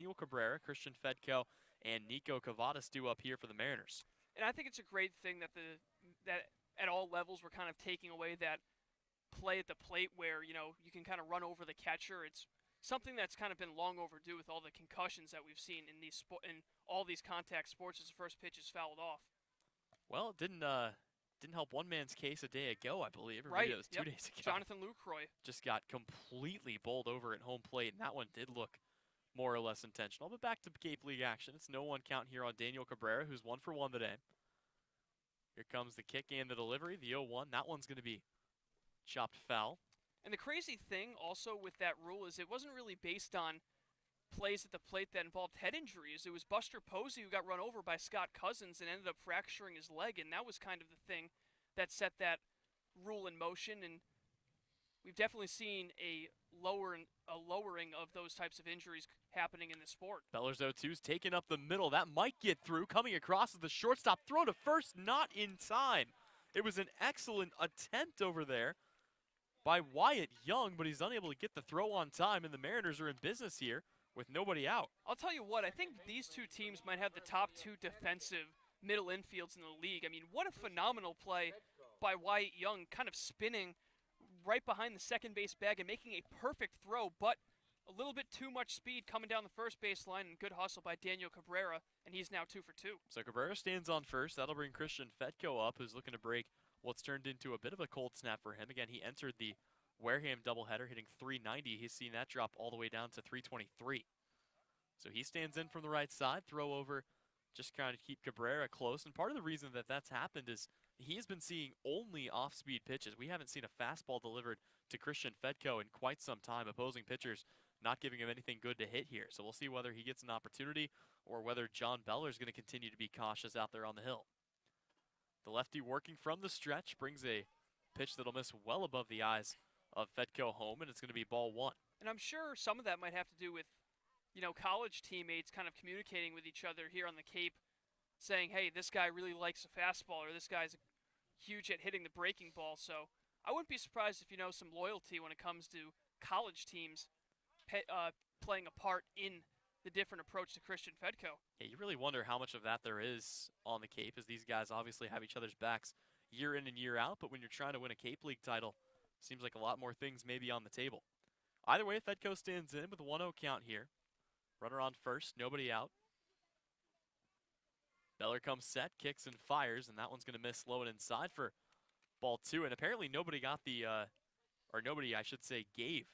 Daniel Cabrera, Christian Fedko, and Nico Cavadas due up here for the Mariners. And I think it's a great thing that that at all levels we're kind of taking away that play at the plate where you can kind of run over the catcher. It's something that's kind of been long overdue with all the concussions that we've seen in in all these contact sports as the first pitch is fouled off. Well, it didn't help one man's case a day ago, I believe, or maybe Right. it was two Yep. days ago. Jonathan Lucroy. Just got completely bowled over at home plate, and that one did look more or less intentional. But back to Cape League action. It's no one count here on Daniel Cabrera, who's 1 for 1 today. Here comes the kick and the delivery, the 0-1. That one's going to be chopped foul. And the crazy thing also with that rule is it wasn't really based on plays at the plate that involved head injuries. It was Buster Posey who got run over by Scott Cousins and ended up fracturing his leg, and that was kind of the thing that set that rule in motion. And we've definitely seen a lowering of those types of injuries happening in the sport. Beller's 0-2's taken up the middle. That might get through. Coming across as the shortstop. Throw to first, not in time. It was an excellent attempt over there by Wyatt Young, but he's unable to get the throw on time, and the Mariners are in business here with nobody out. I'll tell you what, I think these two teams might have the top two defensive middle infields in the league. I mean, what a phenomenal play by Wyatt Young, kind of spinning right behind the second base bag and making a perfect throw, but a little bit too much speed coming down the first base line, and good hustle by Daniel Cabrera, and he's now 2 for 2. So Cabrera stands on first. That'll bring Christian Fedko up, who's looking to break what's turned into a bit of a cold snap for him. Again, he entered the Wareham doubleheader hitting 390. He's seen that drop all the way down to 323. So he stands in from the right side, throw over, just kind of keep Cabrera close. And part of the reason that that's happened is he has been seeing only off-speed pitches. We haven't seen a fastball delivered to Christian Fedko in quite some time. Opposing pitchers not giving him anything good to hit here. So we'll see whether he gets an opportunity or whether John Beller is going to continue to be cautious out there on the hill. The lefty working from the stretch brings a pitch that'll miss well above the eyes of Fedko home, and it's going to be ball 1. And I'm sure some of that might have to do with, college teammates kind of communicating with each other here on the Cape, saying, hey, this guy really likes a fastball, or this guy's huge at hitting the breaking ball. So I wouldn't be surprised if some loyalty when it comes to college teams playing a part in the different approach to Christian Fedko. Yeah, you really wonder how much of that there is on the Cape, as these guys obviously have each other's backs year in and year out, but when you're trying to win a Cape League title, seems like a lot more things may be on the table. Either way, Fedko stands in with a 1-0 count here. Runner on first, nobody out. Beller comes set, kicks and fires, and that one's going to miss low and inside for ball 2. And apparently nobody got nobody, I should say, gave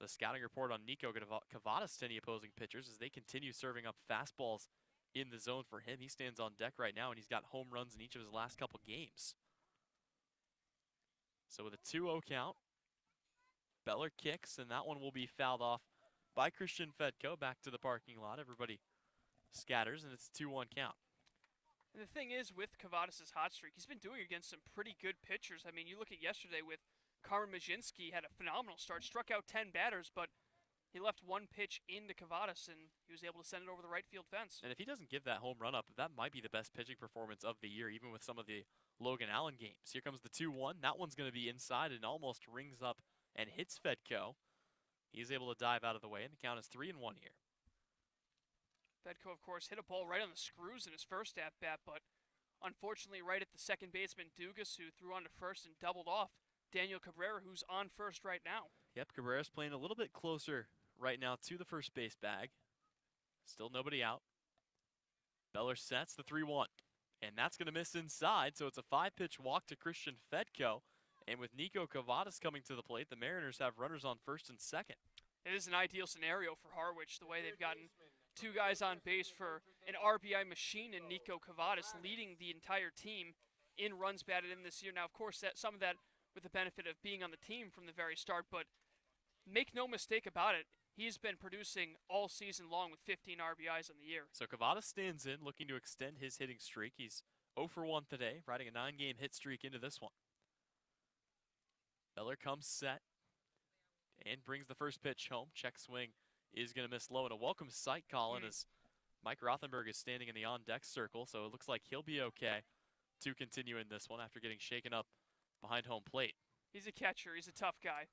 the scouting report on Nico Cavadas to any opposing pitchers as they continue serving up fastballs in the zone for him. He stands on deck right now, and he's got home runs in each of his last couple games. So with a 2-0 count, Beller kicks, and that one will be fouled off by Christian Fedko. Back to the parking lot. Everybody scatters, and it's a 2-1 count. And the thing is, with Cavadas' hot streak, he's been doing it against some pretty good pitchers. I mean, you look at yesterday with Carmen Majinski, had a phenomenal start, struck out 10 batters, but he left one pitch into Cavadas, and he was able to send it over the right field fence. And if he doesn't give that home run up, that might be the best pitching performance of the year, even with some of the Logan Allen games. Here comes the 2-1. That one's going to be inside and almost rings up and hits Fedko. He's able to dive out of the way, and the count is 3-1 here. Fedko, of course, hit a ball right on the screws in his first at-bat, but unfortunately right at the second baseman Dugas, who threw on to first and doubled off Daniel Cabrera, who's on first right now. Yep, Cabrera's playing a little bit closer right now to the first base bag. Still nobody out. Beller sets the 3-1, and that's going to miss inside, so it's a 5-pitch walk to Christian Fedko. And with Nico Cavadas coming to the plate, the Mariners have runners on first and second. It is an ideal scenario for Harwich, the way they've gotten two guys on base for an RBI machine in Nico Cavadas, leading the entire team in runs batted in this year. Now, of course, some of that with the benefit of being on the team from the very start, but make no mistake about it, he's been producing all season long with 15 RBIs on the year. So Cavadas stands in, looking to extend his hitting streak. He's 0 for 1 today, riding a 9-game hit streak into this one. Beller comes set and brings the first pitch home. Check swing is going to miss low, and a welcome sight, Colin, as Mike Rothenberg is standing in the on-deck circle, so it looks like he'll be okay to continue in this one after getting shaken up behind home plate. He's a catcher. He's a tough guy.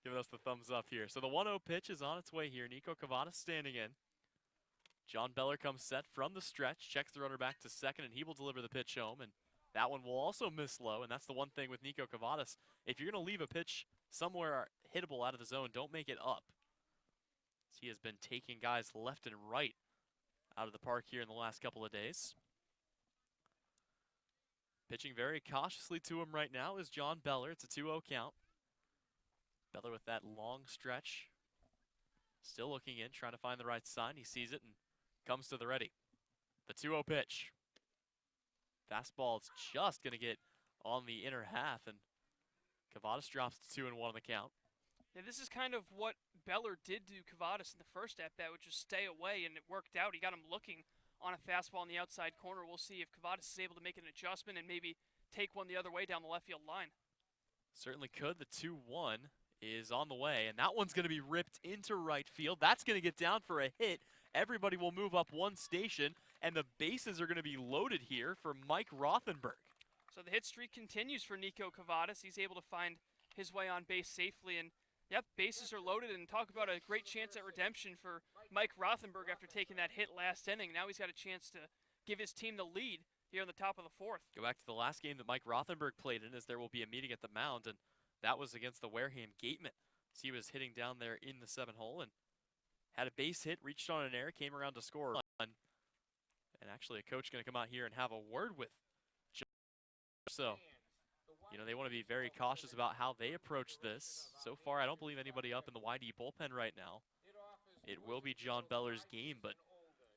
Giving us the thumbs up here. So the 1-0 pitch is on its way here. Nico Cavadas standing in. John Beller comes set from the stretch, checks the runner back to second, and he will deliver the pitch home. And that one will also miss low, and that's the one thing with Nico Cavadas. If you're going to leave a pitch somewhere hittable out of the zone, don't make it up. He has been taking guys left and right out of the park here in the last couple of days. Pitching very cautiously to him right now is John Beller. It's a 2-0 count. Beller with that long stretch. Still looking in, trying to find the right sign. He sees it and comes to the ready. The 2-0 pitch. Fastball is just going to get on the inner half, and Cavadas drops to 2-1 on the count. Yeah, this is kind of what Beller did to Cavadas in the first at-bat, which was stay away, and it worked out. He got him looking on a fastball in the outside corner. We'll see if Cavadas is able to make an adjustment and maybe take one the other way down the left field line. Certainly could. The 2-1 is on the way, and that one's going to be ripped into right field. That's going to get down for a hit. Everybody will move up one station, and the bases are going to be loaded here for Mike Rothenberg. So the hit streak continues for Nico Cavadas. He's able to find his way on base safely, and yep, bases are loaded, and talk about a great chance at redemption for Mike Rothenberg after taking that hit last inning. Now he's got a chance to give his team the lead here in the top of the fourth. Go back to the last game that Mike Rothenberg played in, as there will be a meeting at the mound, and that was against the Wareham Gatemen. So he was hitting down there in the 7-hole and had a base hit, reached on an error, came around to score a run. And actually a coach going to come out here and have a word with Joe. So, you know, they want to be very cautious about how they approach this. So far, I don't believe anybody up in the YD bullpen right now. It will be John Beller's game, but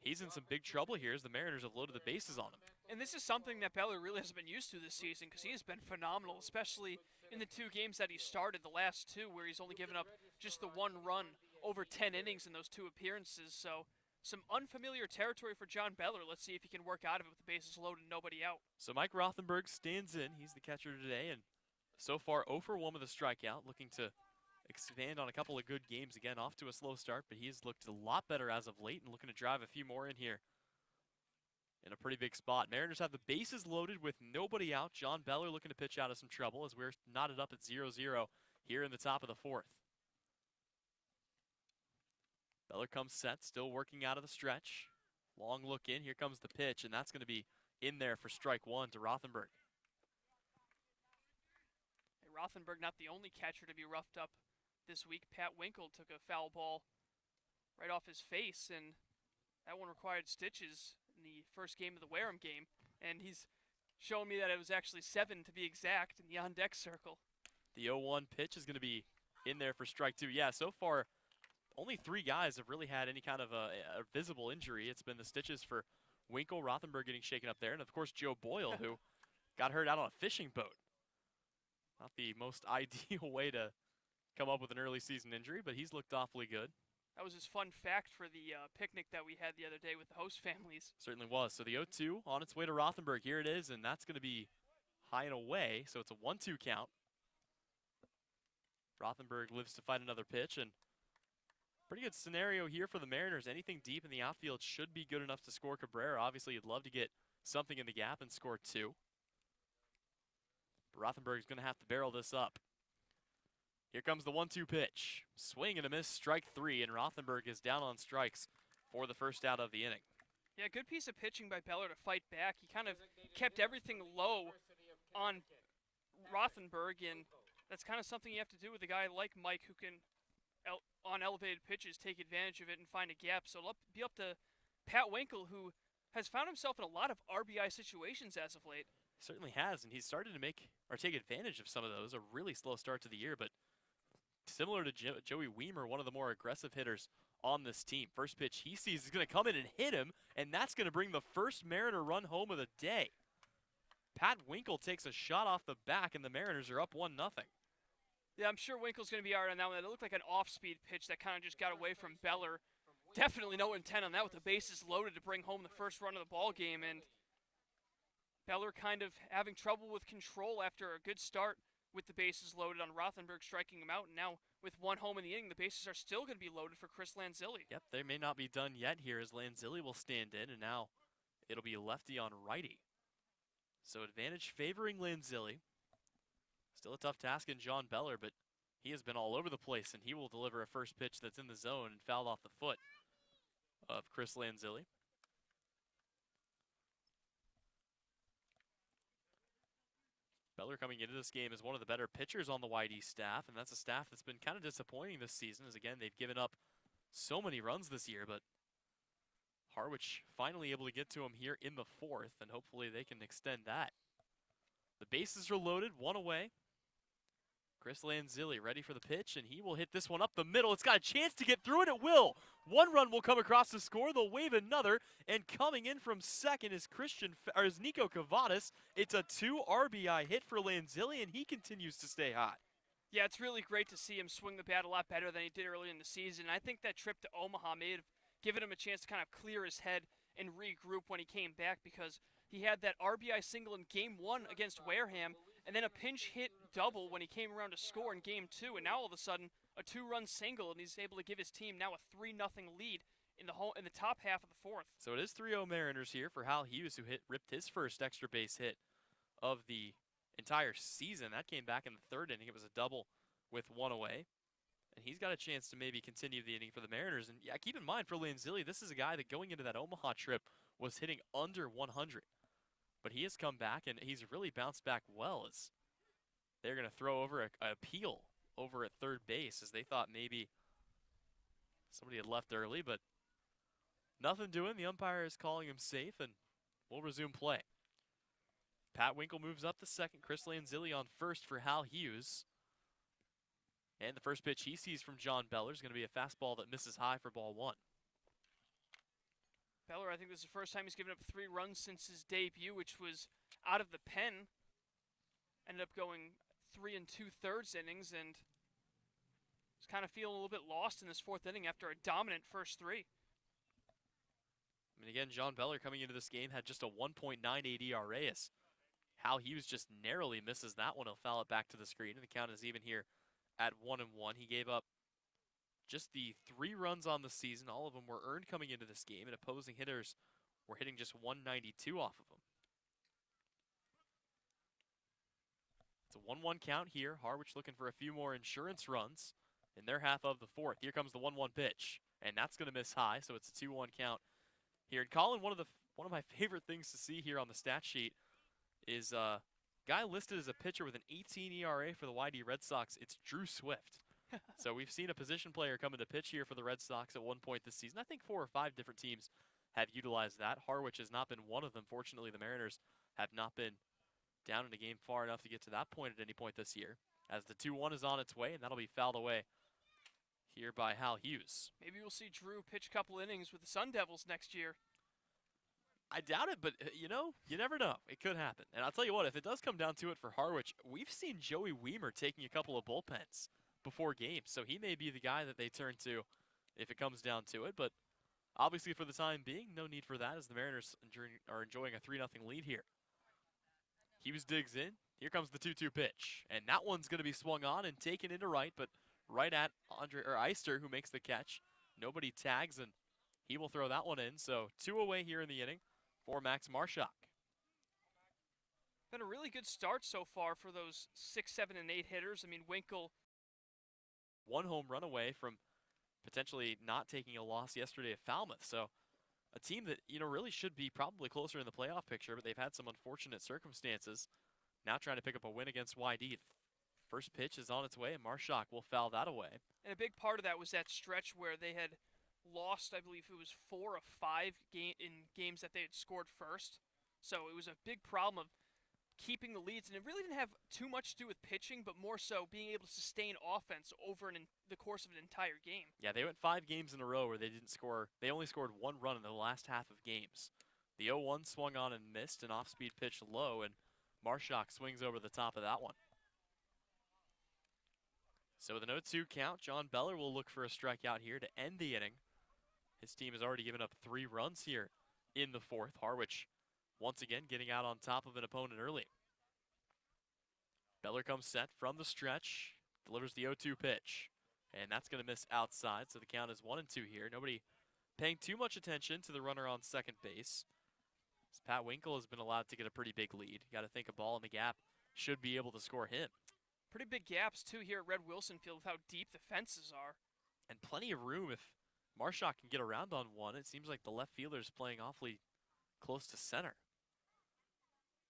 he's in some big trouble here as the Mariners have loaded the bases on him. And this is something that Beller really hasn't been used to this season, because he has been phenomenal, especially in the 2 games that he started, the last 2, where he's only given up just the 1 run over 10 innings in those 2 appearances. So some unfamiliar territory for John Beller. Let's see if he can work out of it with the bases loaded and nobody out. So Mike Rothenberg stands in. He's the catcher today, and so far 0 for 1 with a strikeout, looking to expand on a couple of good games. Again, off to a slow start, but he's looked a lot better as of late and looking to drive a few more in here in a pretty big spot. Mariners have the bases loaded with nobody out. John Beller looking to pitch out of some trouble as we're knotted up at 0-0 here in the top of the 4th. Beller comes set, still working out of the stretch. Long look in, here comes the pitch, and that's going to be in there for strike 1 to Rothenberg. Hey, Rothenberg not the only catcher to be roughed up this week. Pat Winkle took a foul ball right off his face, and that one required stitches in the first game of the Wareham game, and he's shown me that it was actually 7 to be exact in the on-deck circle. The 0-1 pitch is going to be in there for strike 2. Yeah, so far, only 3 guys have really had any kind of a visible injury. It's been the stitches for Winkle, Rothenberg getting shaken up there, and of course Joe Boyle, who got hurt out on a fishing boat. Not the most ideal way to come up with an early season injury, but he's looked awfully good. That was his fun fact for the picnic that we had the other day with the host families. Certainly was. So the 0-2 on its way to Rothenberg. Here it is, and that's going to be high and away, so it's a 1-2 count. Rothenberg lives to fight another pitch, and pretty good scenario here for the Mariners. Anything deep in the outfield should be good enough to score Cabrera. Obviously, you'd love to get something in the gap and score 2. But Rothenberg's going to have to barrel this up. Here comes the 1-2 pitch. Swing and a miss, strike 3, and Rothenberg is down on strikes for the first out of the inning. Yeah, good piece of pitching by Beller to fight back. He kind of kept everything low on Rothenberg, and that's kind of something you have to do with a guy like Mike, who can, on elevated pitches, take advantage of it and find a gap. So it'll be up to Pat Winkle, who has found himself in a lot of RBI situations as of late. Certainly has, and he's started to make or take advantage of some of those. A really slow start to the year, but similar to Joey Weimer, one of the more aggressive hitters on this team. First pitch he sees is going to come in and hit him, and that's going to bring the first Mariner run home of the day. Pat Winkle takes a shot off the back, and the Mariners are up 1-0. Yeah, I'm sure Winkle's going to be all right on that one. It looked like an off-speed pitch that kind of just got away from Beller. Definitely no intent on that with the bases loaded to bring home the first run of the ball game, and Beller kind of having trouble with control after a good start with the bases loaded on Rothenberg striking him out, and now with 1 home in the inning, the bases are still going to be loaded for Chris Lanzilli. Yep, they may not be done yet here as Lanzilli will stand in, and now it'll be lefty on righty. So advantage favoring Lanzilli. Still a tough task in John Beller, but he has been all over the place, and he will deliver a first pitch that's in the zone and fouled off the foot. of Chris Lanzilli. Beller coming into this game is one of the better pitchers on the YD staff, and that's a staff that's been kind of disappointing this season, as again, they've given up so many runs this year, but Harwich finally able to get to him here in the fourth, and hopefully they can extend that. The bases are loaded, one away. Chris Lanzilli ready for the pitch, and he will hit this one up the middle. It's got a chance to get through, and it will. One run will come across the score. They'll wave another, and coming in from second is Nico Cavadas. It's a 2 RBI hit for Lanzilli, and he continues to stay hot. Yeah, it's really great to see him swing the bat a lot better than he did early in the season. I think that trip to Omaha may have given him a chance to kind of clear his head and regroup when he came back, because he had that RBI single in Game 1 against Wareham, and then a pinch hit double when he came around to score in Game 2, and now all of a sudden a 2-run single, and he's able to give his team now a 3-0 lead in the top half of the fourth. So it is 3-0 Mariners here for Hal Hughes, who ripped his first extra base hit of the entire season. That came back in the third inning. It was a double with one away. And he's got a chance to maybe continue the inning for the Mariners. And yeah, keep in mind for Lanzilli, this is a guy that going into that Omaha trip was hitting under 100. But he has come back, and he's really bounced back well, as they're going to throw over an appeal over at third base, as they thought maybe somebody had left early, but nothing doing. The umpire is calling him safe, and we'll resume play. Pat Winkle moves up to second. Chris Lanzilli on first for Hal Hughes. And the first pitch he sees from John Beller is going to be a fastball that misses high for ball one. Beller, I think this is the first time he's given up 3 runs since his debut, which was out of the pen. Ended up going 3 2/3 innings, and was kind of feeling a little bit lost in this fourth inning after a dominant first 3. I mean, again, John Beller coming into this game had just a 1.98 ERA. As Hal Hughes just narrowly misses that one. He'll foul it back to the screen, and the count is even here at 1-1. He gave up just the 3 runs on the season. All of them were earned coming into this game, and opposing hitters were hitting just 192 off of them. It's a 1-1 count here. Harwich looking for a few more insurance runs in their half of the fourth. Here comes the 1-1 pitch, and that's going to miss high, so it's a 2-1 count here. And Colin, one of my favorite things to see here on the stat sheet is guy listed as a pitcher with an 18 ERA for the YD Red Sox. It's Drew Swift. So we've seen a position player come into pitch here for the Red Sox at one point this season. I think 4 or 5 different teams have utilized that. Harwich has not been one of them. Fortunately, the Mariners have not been down in a game far enough to get to that point at any point this year, as the 2-1 is on its way, and that'll be fouled away here by Hal Hughes. Maybe we'll see Drew pitch a couple innings with the Sun Devils next year. I doubt it, but you know, you never know. It could happen. And I'll tell you what, if it does come down to it for Harwich, we've seen Joey Weimer taking a couple of bullpens before games, so he may be the guy that they turn to if it comes down to it. But obviously for the time being, no need for that, as the Mariners are enjoying a 3-0 lead here. Hughes digs in. Here comes the 2-2 pitch, and that one's going to be swung on and taken into right, but right at Eister, who makes the catch. Nobody tags, and he will throw that one in. So 2 away here in the inning for Max Marshak. Been a really good start so far for those 6, 7, and 8 hitters. I mean, Winkle. 1 home run away from potentially not taking a loss yesterday at Falmouth. So a team that, you know, really should be probably closer in the playoff picture, but they've had some unfortunate circumstances. Now trying to pick up a win against YD. First pitch is on its way, and Marshak will foul that away. And a big part of that was that stretch where they had lost, I believe it was 4 of 5 in games that they had scored first. So it was a big problem of keeping the leads, and it really didn't have too much to do with pitching, but more so being able to sustain offense over the course of an entire game. Yeah, they went 5 games in a row where they didn't score. They only scored 1 run in the last half of games. The 0-1 swung on and missed, an off-speed pitch low, and Marshak swings over the top of that one. So with an 0-2 count, John Beller will look for a strikeout here to end the inning. His team has already given up 3 runs here in the fourth. Harwich once again getting out on top of an opponent early. Beller comes set from the stretch, delivers the 0-2 pitch, and that's going to miss outside, so the count is 1-2 here. Nobody paying too much attention to the runner on second base, as Pat Winkle has been allowed to get a pretty big lead. You got to think a ball in the gap should be able to score him. Pretty big gaps, too, here at Red Wilson Field with how deep the fences are. And plenty of room if Marshak can get around on one. It seems like the left fielder is playing awfully close to center.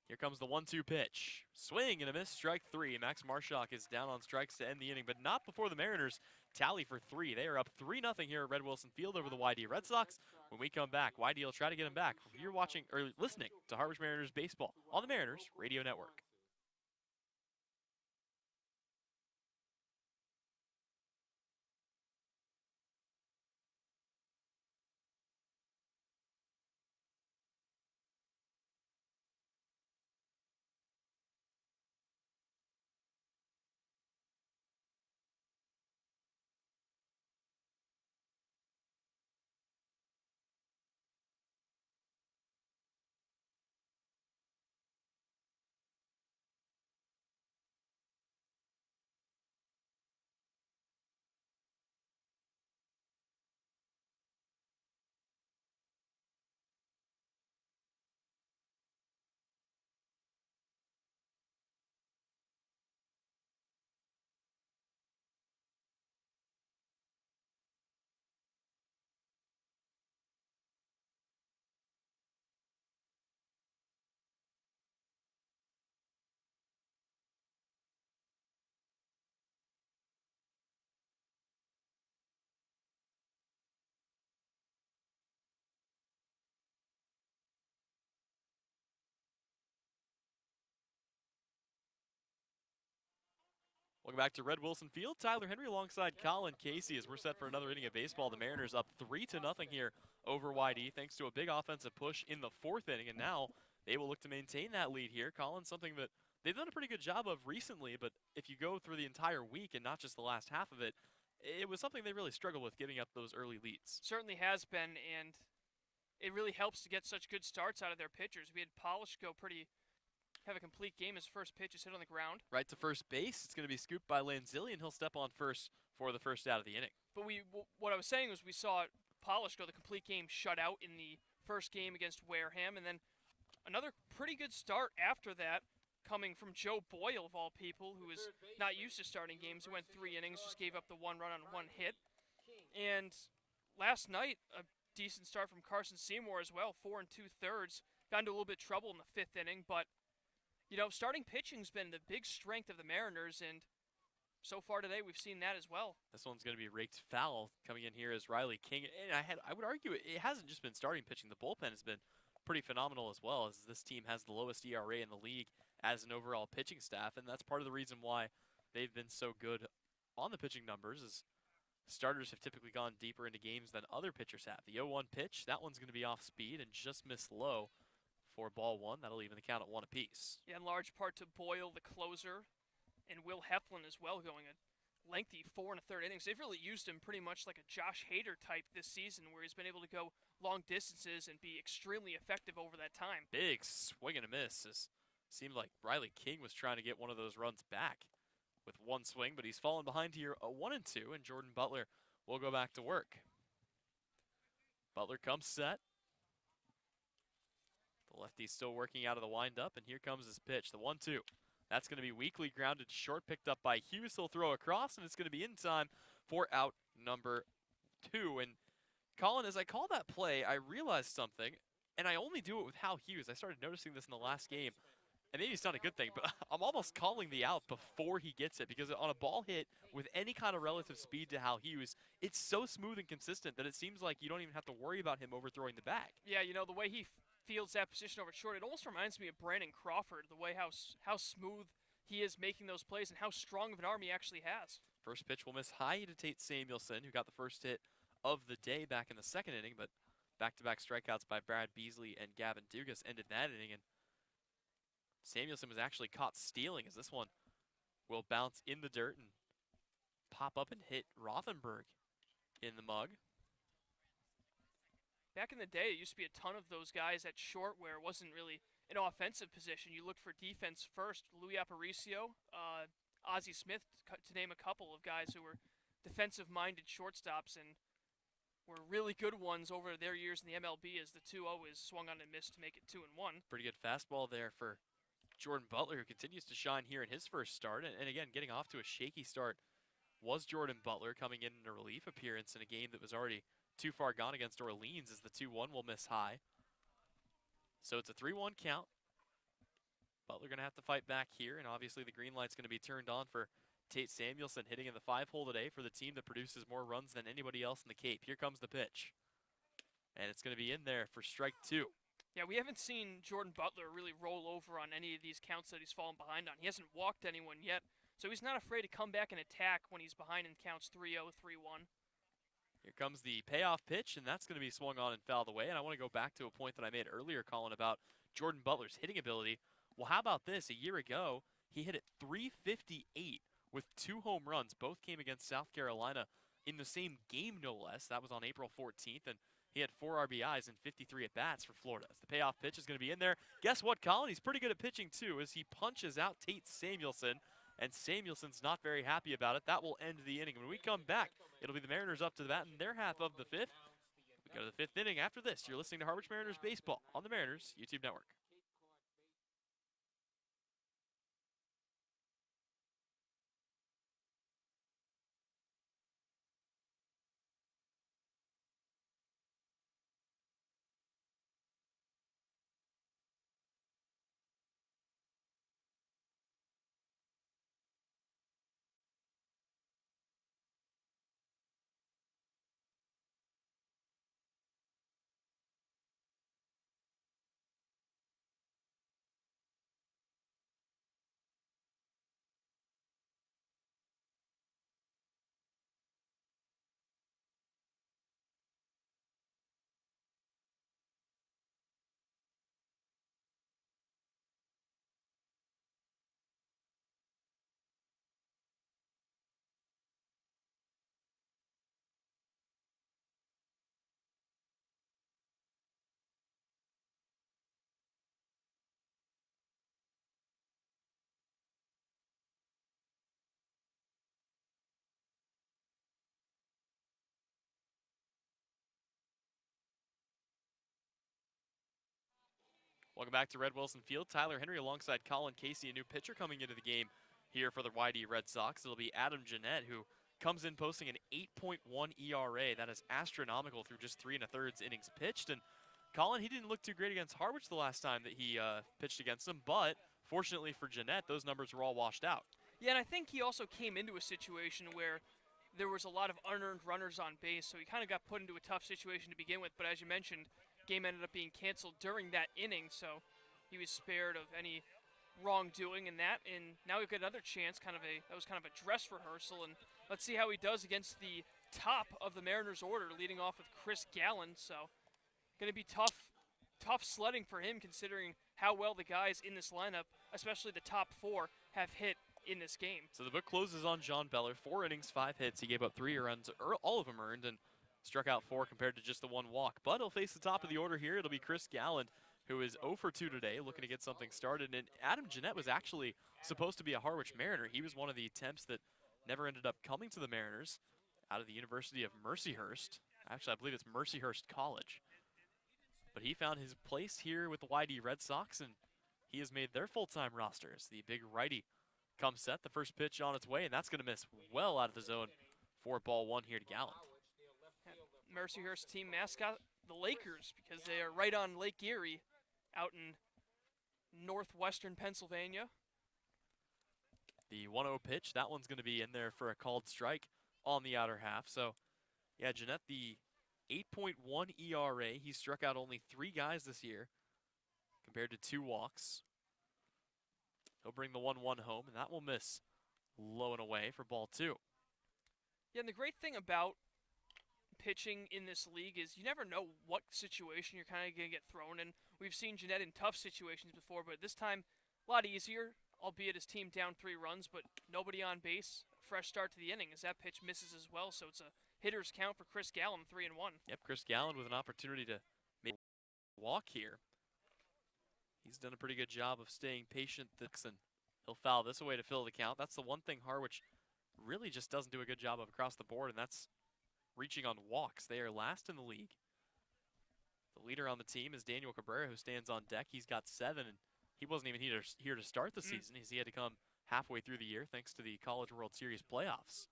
Here comes the 1-2 pitch. Swing and a miss, strike three. Max Marshak is down on strikes to end the inning, but not before the Mariners tally for three. They are up 3-0 here at Red Wilson Field over the YD Red Sox. When we come back, YD will try to get them back. You're watching or listening to Harwich Mariners baseball on the Mariners Radio Network. Welcome back to Red Wilson Field. Tyler Henry alongside Colin Casey as we're set for another inning of baseball. The Mariners up 3-0 here over YD thanks to a big offensive push in the fourth inning, and now they will look to maintain that lead here. Colin, something that they've done a pretty good job of recently, but if you go through the entire week and not just the last half of it, it was something they really struggled with, giving up those early leads. Certainly has been, and it really helps to get such good starts out of their pitchers. We had Polish have a complete game. His first pitch is hit on the ground. Right to first base. It's going to be scooped by Lanzilli, and he'll step on first for the first out of the inning. But what I was saying was we saw Polish go the complete game shutout in the first game against Wareham, and then another pretty good start after that coming from Joe Boyle, of all people, who is not used to starting games. He went 3 innings, just gave up the 1 run on 1 hit. And last night, a decent start from Carson Seymour as well, 4 2/3. Got into a little bit of trouble in the 5th inning, but you know, starting pitching's been the big strength of the Mariners, and so far today we've seen that as well. This one's going to be raked foul. Coming in here is Riley King, and I would argue it hasn't just been starting pitching. The bullpen has been pretty phenomenal as well, as this team has the lowest ERA in the league as an overall pitching staff, and that's part of the reason why they've been so good on the pitching numbers. Is starters have typically gone deeper into games than other pitchers have. The 0-1 pitch, that one's going to be off speed and just missed low for ball one. That'll even the count at 1 apiece. Yeah, in large part to Boyle, the closer, and Will Heflin as well, going a lengthy 4 1/3 innings. They've really used him pretty much like a Josh Hader type this season, where he's been able to go long distances and be extremely effective over that time. Big swing and a miss. It seemed like Riley King was trying to get one of those runs back with one swing, but he's fallen behind here a 1-2, and Jordan Butler will go back to work. Butler comes set. The lefty's still working out of the windup, and here comes his pitch, the 1-2. That's going to be weakly grounded short, picked up by Hughes. He'll throw across, and it's going to be in time for out number 2. And Colin, as I call that play, I realized something, and I only do it with Hal Hughes. I started noticing this in the last game, and maybe it's not a good thing, but I'm almost calling the out before he gets it, because on a ball hit with any kind of relative speed to Hal Hughes, it's so smooth and consistent that it seems like you don't even have to worry about him overthrowing the bag. Yeah, you know, the way he fields that position over short, it almost reminds me of Brandon Crawford, the way how smooth he is making those plays and how strong of an arm he actually has. First pitch will miss high to Tate Samuelson, who got the first hit of the day back in the second inning, but back-to-back strikeouts by Brad Beasley and Gavin Dugas ended that inning, and Samuelson was actually caught stealing, as this one will bounce in the dirt and pop up and hit Rothenberg in the mug. Back in the day, it used to be a ton of those guys at short where it wasn't really an offensive position. You looked for defense first. Louis Aparicio, Ozzie Smith, to name a couple of guys who were defensive-minded shortstops and were really good ones over their years in the MLB, as the 2-0 is swung on and missed to make it 2-1. Pretty good fastball there for Jordan Butler, who continues to shine here in his first start. And again, getting off to a shaky start was Jordan Butler, coming in a relief appearance in a game that was already too far gone against Orleans as the 2-1 will miss high. So it's a 3-1 count. Butler going to have to fight back here, and obviously the green light's going to be turned on for Tate Samuelson hitting in the 5-hole today for the team that produces more runs than anybody else in the Cape. Here comes the pitch. And it's going to be in there for strike 2. Yeah, we haven't seen Jordan Butler really roll over on any of these counts that he's fallen behind on. He hasn't walked anyone yet, so he's not afraid to come back and attack when he's behind in counts 3-0, 3-1. Here comes the payoff pitch, and that's going to be swung on and fouled away. And I want to go back to a point that I made earlier, Colin, about Jordan Butler's hitting ability. Well, how about this? A year ago, he hit at .358 with 2 home runs. Both came against South Carolina in the same game, no less. That was on April 14th, and he had 4 RBIs and 53 at-bats for Florida. As the payoff pitch is going to be in there. Guess what, Colin? He's pretty good at pitching, too, as he punches out Tate Samuelson, and Samuelson's not very happy about it. That will end the inning. When we come back, it'll be the Mariners up to the bat in their half of the 5th. We go to the 5th inning. After this, you're listening to Harwich Mariners Baseball on the Mariners YouTube Network. Welcome back to Red Wilson Field. Tyler Henry alongside Colin Casey, a new pitcher coming into the game here for the YD Red Sox. It'll be Adam Jeanette, who comes in posting an 8.1 ERA. That is astronomical through just 3 1/3 innings pitched. And Colin, he didn't look too great against Harwich the last time that he pitched against them, but fortunately for Jeanette, those numbers were all washed out. Yeah, and I think he also came into a situation where there was a lot of unearned runners on base, so he kind of got put into a tough situation to begin with. But as you mentioned, game ended up being canceled during that inning, so he was spared of any wrongdoing in that. And now we've got another chance, that was kind of a dress rehearsal, and let's see how he does against the top of the Mariners order, leading off with Chris Gallen. So going to be tough sledding for him, considering how well the guys in this lineup, especially the top 4, have hit in this game. So the book closes on John Beller. 4 innings, 5 hits. He gave up 3 runs, all of them earned, and struck out 4 compared to just the 1 walk. But he'll face the top of the order here. It'll be Chris Gallen, who is 0 for 2 today, looking to get something started. And Adam Jeanette was actually supposed to be a Harwich Mariner. He was one of the attempts that never ended up coming to the Mariners out of the University of Mercyhurst. Actually, I believe it's Mercyhurst College. But he found his place here with the YD Red Sox, and he has made their full-time rosters. The big righty comes set, the first pitch on its way, and that's going to miss well out of the zone for ball 1 here to Gallen. Mercyhurst team mascot, the Lakers, because they are right on Lake Erie out in northwestern Pennsylvania. The 1-0 pitch, that one's going to be in there for a called strike on the outer half. So, yeah, Jeanette, the 8.1 ERA. He struck out only 3 guys this year compared to 2 walks. He'll bring the 1-1 home, and that will miss low and away for ball 2. Yeah, and the great thing about pitching in this league is you never know what situation you're kind of going to get thrown in. We've seen Jeanette in tough situations before, but this time a lot easier, albeit his team down 3 runs, but nobody on base. Fresh start to the inning as that pitch misses as well, so it's a hitter's count for Chris Gallen, 3-1. Yep, Chris Gallen with an opportunity to make a walk here. He's done a pretty good job of staying patient, and he'll foul this away to fill the count. That's the one thing Harwich really just doesn't do a good job of across the board, and that's reaching on walks. They are last in the league. The leader on the team is Daniel Cabrera, who stands on deck. He's got 7, and he wasn't even here to start the season. He had to come halfway through the year thanks to the College World Series playoffs.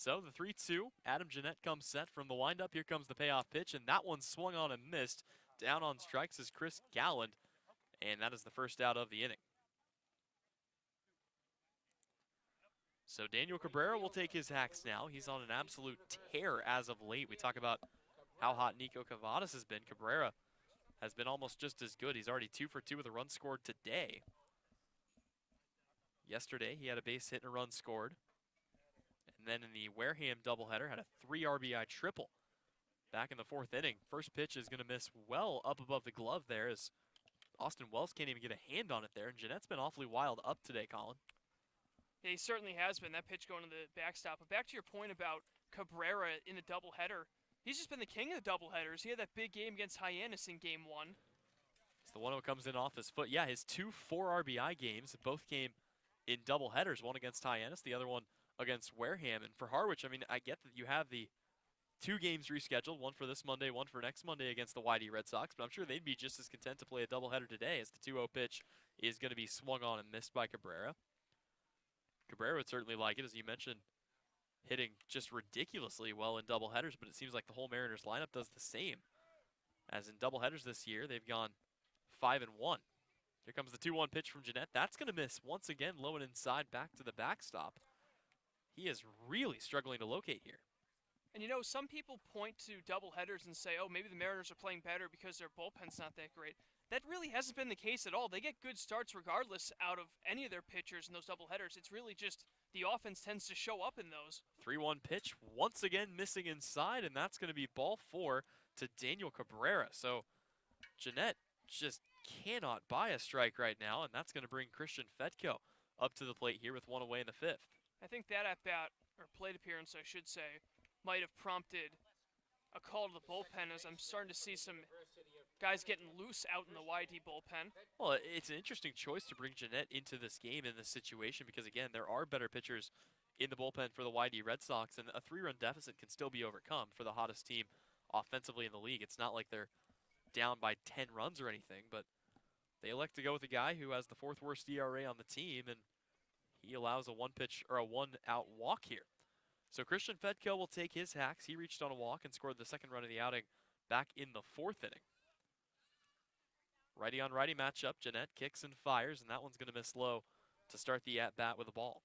So the 3-2, Adam Jeanette comes set from the windup. Here comes the payoff pitch, and that one swung on and missed. Down on strikes is Chris Galland, and that is the first out of the inning. So Daniel Cabrera will take his hacks now. He's on an absolute tear as of late. We talk about how hot Nico Cavadas has been. Cabrera has been almost just as good. He's already 2 for 2 with a run scored today. Yesterday, he had a base hit and a run scored. And then in the Wareham doubleheader, had a 3 RBI triple back in the 4th inning. First pitch is going to miss well up above the glove there, as Austin Wells can't even get a hand on it there. And Jeanette's been awfully wild up today, Colin. Yeah, he certainly has been. That pitch going to the backstop. But back to your point about Cabrera in the doubleheader, he's just been the king of the doubleheaders. He had that big game against Hyannis in Game 1. As the 1-0 comes in off his foot. Yeah, his 2 4 RBI games both came in doubleheaders. One against Hyannis, the other one against Wareham. And for Harwich, I mean, I get that you have the 2 games rescheduled, one for this Monday, one for next Monday against the YD Red Sox, but I'm sure they'd be just as content to play a doubleheader today, as the 2-0 pitch is going to be swung on and missed by Cabrera. Cabrera would certainly like it, as you mentioned, hitting just ridiculously well in doubleheaders, but it seems like the whole Mariners lineup does the same. As in doubleheaders this year, they've gone 5-1. Here comes the 2-1 pitch from Jeanette. That's going to miss once again, low and inside, back to the backstop. He is really struggling to locate here. And you know, some people point to doubleheaders and say, oh, maybe the Mariners are playing better because their bullpen's not that great. That really hasn't been the case at all. They get good starts regardless out of any of their pitchers in those doubleheaders. It's really just the offense tends to show up in those. 3-1 pitch, once again missing inside, and that's going to be ball 4 to Daniel Cabrera. So Jeanette just cannot buy a strike right now, and that's going to bring Christian Fetko up to the plate here with 1 away in the 5th. I think that at-bat, or plate appearance, I should say, might have prompted a call to the bullpen, as I'm starting to see some guys getting loose out in the YD bullpen. Well, it's an interesting choice to bring Jeanette into this game in this situation because, again, there are better pitchers in the bullpen for the YD Red Sox, and a 3-run deficit can still be overcome for the hottest team offensively in the league. It's not like they're down by 10 runs or anything, but they elect to go with a guy who has the 4th worst ERA on the team, and he allows a 1-pitch or a 1-out walk here. So Christian Fetko will take his hacks. He reached on a walk and scored the 2nd run of the outing back in the 4th inning. Righty on righty matchup. Jeanette kicks and fires, and that one's going to miss low to start the at-bat with a ball.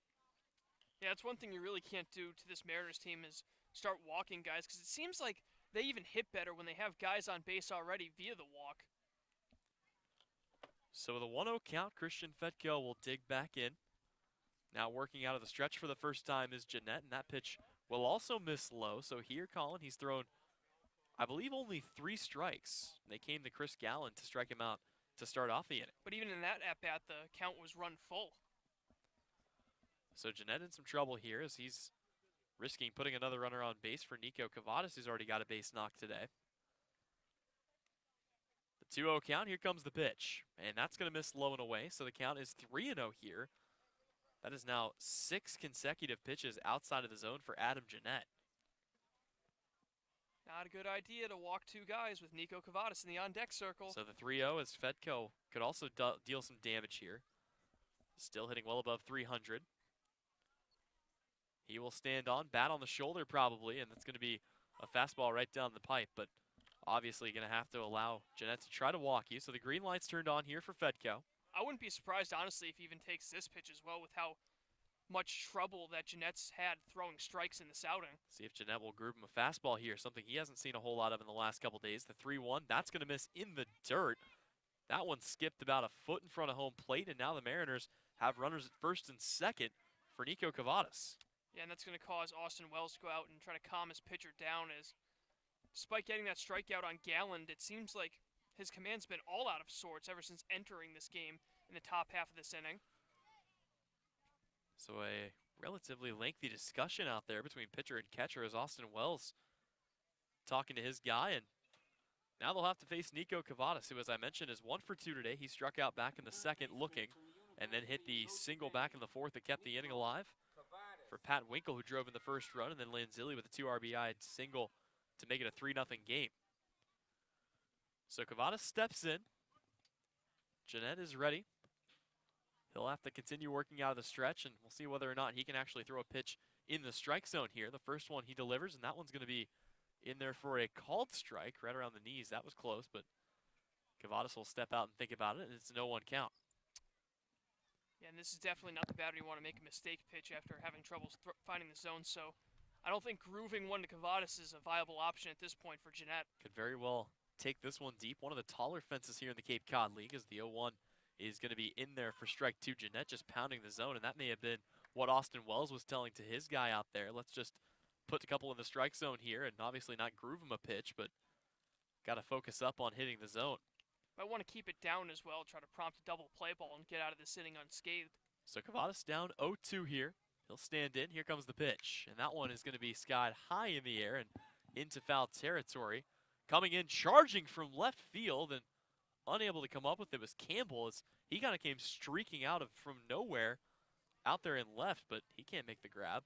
Yeah, that's one thing you really can't do to this Mariners team is start walking guys, because it seems like they even hit better when they have guys on base already via the walk. So with a 1-0 count, Christian Fetko will dig back in. Now working out of the stretch for the first time is Jeanette, and that pitch will also miss low. So here, Colin, he's thrown, I believe, only 3 strikes. They came to Chris Galland to strike him out to start off the inning. But even in that at-bat, the count was run full. So Jeanette in some trouble here as he's risking putting another runner on base for Nico Cavadas, who's already got a base knock today. The 2-0 count, here comes the pitch. And that's going to miss low and away, so the count is 3-0 here. That is now 6 consecutive pitches outside of the zone for Adam Jeanette. Not a good idea to walk 2 guys with Nico Cavadas in the on-deck circle. So the 3-0 as Fetko could also deal some damage here. Still hitting well above 300. He will stand on, bat on the shoulder probably, and that's going to be a fastball right down the pipe, but obviously going to have to allow Jeanette to try to walk you. So the green light's turned on here for Fetko. I wouldn't be surprised, honestly, if he even takes this pitch as well with how much trouble that Jeanette's had throwing strikes in this outing. See if Jeanette will group him a fastball here, something he hasn't seen a whole lot of in the last couple days. The 3-1, that's going to miss in the dirt. That one skipped about a foot in front of home plate, and now the Mariners have runners at first and second for Nico Cavadas. Yeah, and that's going to cause Austin Wells to go out and try to calm his pitcher down, as despite getting that strikeout on Galland, it seems like his command's been all out of sorts ever since entering this game in the top half of this inning. So a relatively lengthy discussion out there between pitcher and catcher as Austin Wells talking to his guy, and now they'll have to face Nico Cavadas, who, as I mentioned, is 1 for 2 today. He struck out back in the 2nd looking, and then hit the single back in the 4th that kept the inning alive for Pat Winkle, who drove in the 1st run, and then Lanzilli with a 2 RBI single to make it a 3-0 game. So Cavadas steps in. Jeanette is ready. He'll have to continue working out of the stretch, and we'll see whether or not he can actually throw a pitch in the strike zone here. The first one he delivers, and that one's going to be in there for a called strike right around the knees. That was close, but Cavadas will step out and think about it, and it's a 0-1 count. Yeah, and this is definitely not the batter you want to make a mistake pitch after having trouble finding the zone, so I don't think grooving one to Cavadas is a viable option at this point for Jeanette. Could very well take this one deep. One of the taller fences here in the Cape Cod League, as the 0-1 is going to be in there for strike two. Jeanette just pounding the zone, and that may have been what Austin Wells was telling to his guy out there. Let's just put a couple in the strike zone here and obviously not groove him a pitch, but got to focus up on hitting the zone. Might want to keep it down as well, try to prompt a double play ball and get out of this inning unscathed. So Cavadas down 0-2 here. He'll stand in. Here comes the pitch. And that one is going to be skied high in the air and into foul territory. Coming in, charging from left field and unable to come up with it was Campbell, as he kind of came streaking out of from nowhere out there in left, but he can't make the grab.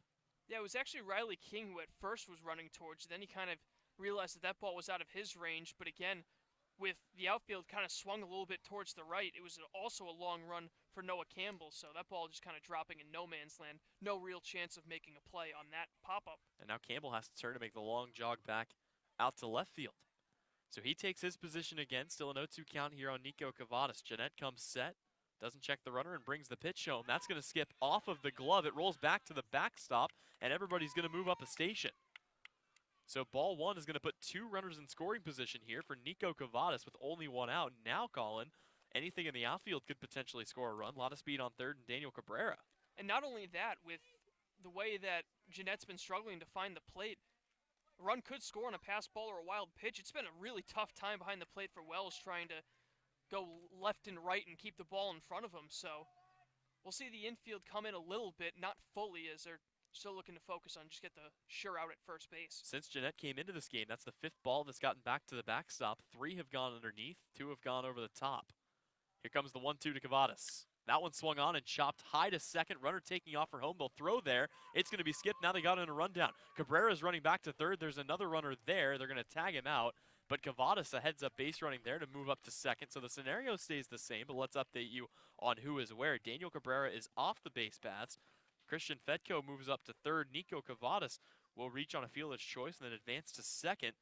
Yeah, it was actually Riley King who at first was running towards. Then he kind of realized that that ball was out of his range. But again, with the outfield kind of swung a little bit towards the right, it was also a long run for Noah Campbell. So that ball just kind of dropping in no man's land. No real chance of making a play on that pop-up. And now Campbell has to turn to make the long jog back out to left field. So he takes his position again. Still an 0-2 count here on Nico Cavadas. Jeanette comes set. Doesn't check the runner and brings the pitch home. That's going to skip off of the glove. It rolls back to the backstop, and everybody's going to move up a station. So ball one is going to put two runners in scoring position here for Nico Cavadas with only one out. Now, Colin, anything in the outfield could potentially score a run. A lot of speed on third and Daniel Cabrera. And not only that, with the way that Jeanette's been struggling to find the plate, a run could score on a pass ball or a wild pitch. It's been a really tough time behind the plate for Wells trying to go left and right and keep the ball in front of him. So we'll see the infield come in a little bit, not fully, as they're still looking to focus on just get the sure out at first base. Since Jeanette came into this game, that's the fifth ball that's gotten back to the backstop. 3 have gone underneath, 2 have gone over the top. Here comes the 1-2 to Cavadas. That one swung on and chopped high to second. Runner taking off for home. They'll throw there. It's going to be skipped. Now they got in a rundown. Cabrera's running back to third. There's another runner there. They're going to tag him out. But Cavadas a heads up base running there to move up to second. So the scenario stays the same, but let's update you on who is where. Daniel Cabrera is off the base paths. Christian Fetko moves up to third. Nico Cavadas will reach on a fielder's choice and then advance to second.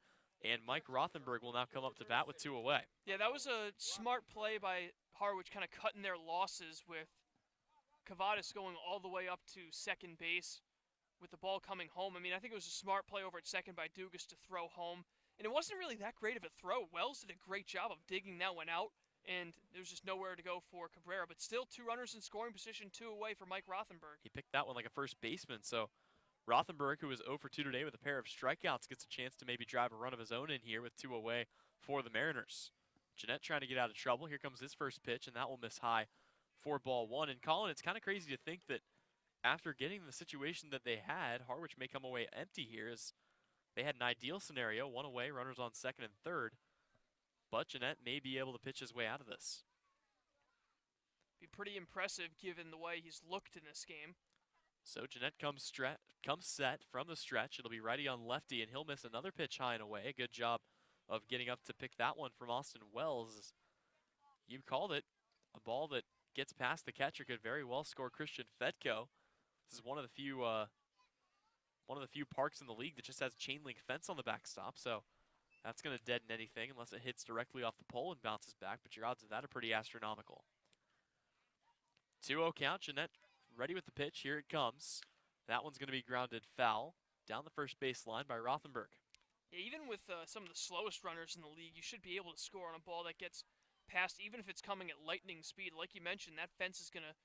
And Mike Rothenberg will now come up to bat with 2 away. Yeah, that was a smart play by Harwich, kind of cutting their losses with Cavadas going all the way up to second base with the ball coming home. I mean, I think it was a smart play over at second by Dugas to throw home. And it wasn't really that great of a throw. Wells did a great job of digging that one out, and there was just nowhere to go for Cabrera. But still 2 runners in scoring position, 2 away for Mike Rothenberg. He picked that one like a first baseman, so Rothenberg, who was 0 for 2 today with a pair of strikeouts, gets a chance to maybe drive a run of his own in here with 2 away for the Mariners. Jeanette trying to get out of trouble. Here comes his first pitch, and that will miss high for ball 1. And Colin, it's kind of crazy to think that after getting the situation that they had, Harwich may come away empty here, as they had an ideal scenario, 1 away, runners on second and third. But Jeanette may be able to pitch his way out of this. Be pretty impressive given the way he's looked in this game. So Jeanette comes set from the stretch. It'll be righty on lefty, and he'll miss another pitch high and away. A good job of getting up to pick that one from Austin Wells. You called it. A ball that gets past the catcher could very well score Christian Fetko. This is one of the few parks in the league that just has chain link fence on the backstop, so that's going to deaden anything unless it hits directly off the pole and bounces back, but your odds of that are pretty astronomical. 2-0 count. Jeanette ready with the pitch. Here it comes. That one's going to be grounded foul down the first baseline by Rothenberg. Yeah, even with some of the slowest runners in the league, you should be able to score on a ball that gets past, even if it's coming at lightning speed. Like you mentioned, that fence is going to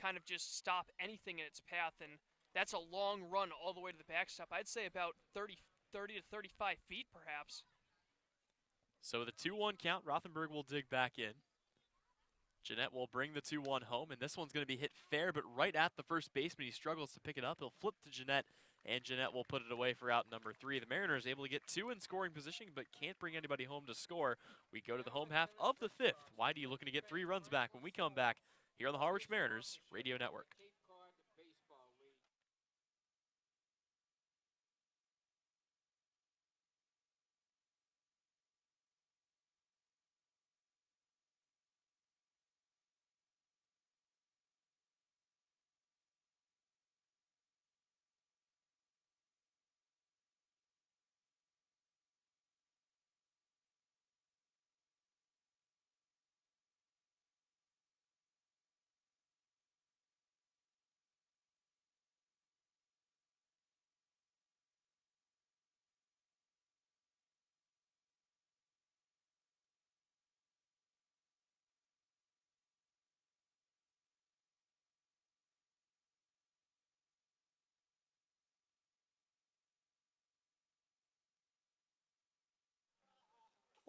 kind of just stop anything in its path, and that's a long run all the way to the backstop. I'd say about 30 to 35 feet, perhaps. So the 2-1 count, Rothenberg will dig back in. Jeanette will bring the 2-1 home, and this one's going to be hit fair, but right at the first baseman. He struggles to pick it up. He'll flip to Jeanette, and Jeanette will put it away for out number 3. The Mariners able to get 2 in scoring position, but can't bring anybody home to score. We go to the home half of the 5th. Whitey looking to get 3 runs back when we come back here on the Harwich Mariners Radio Network.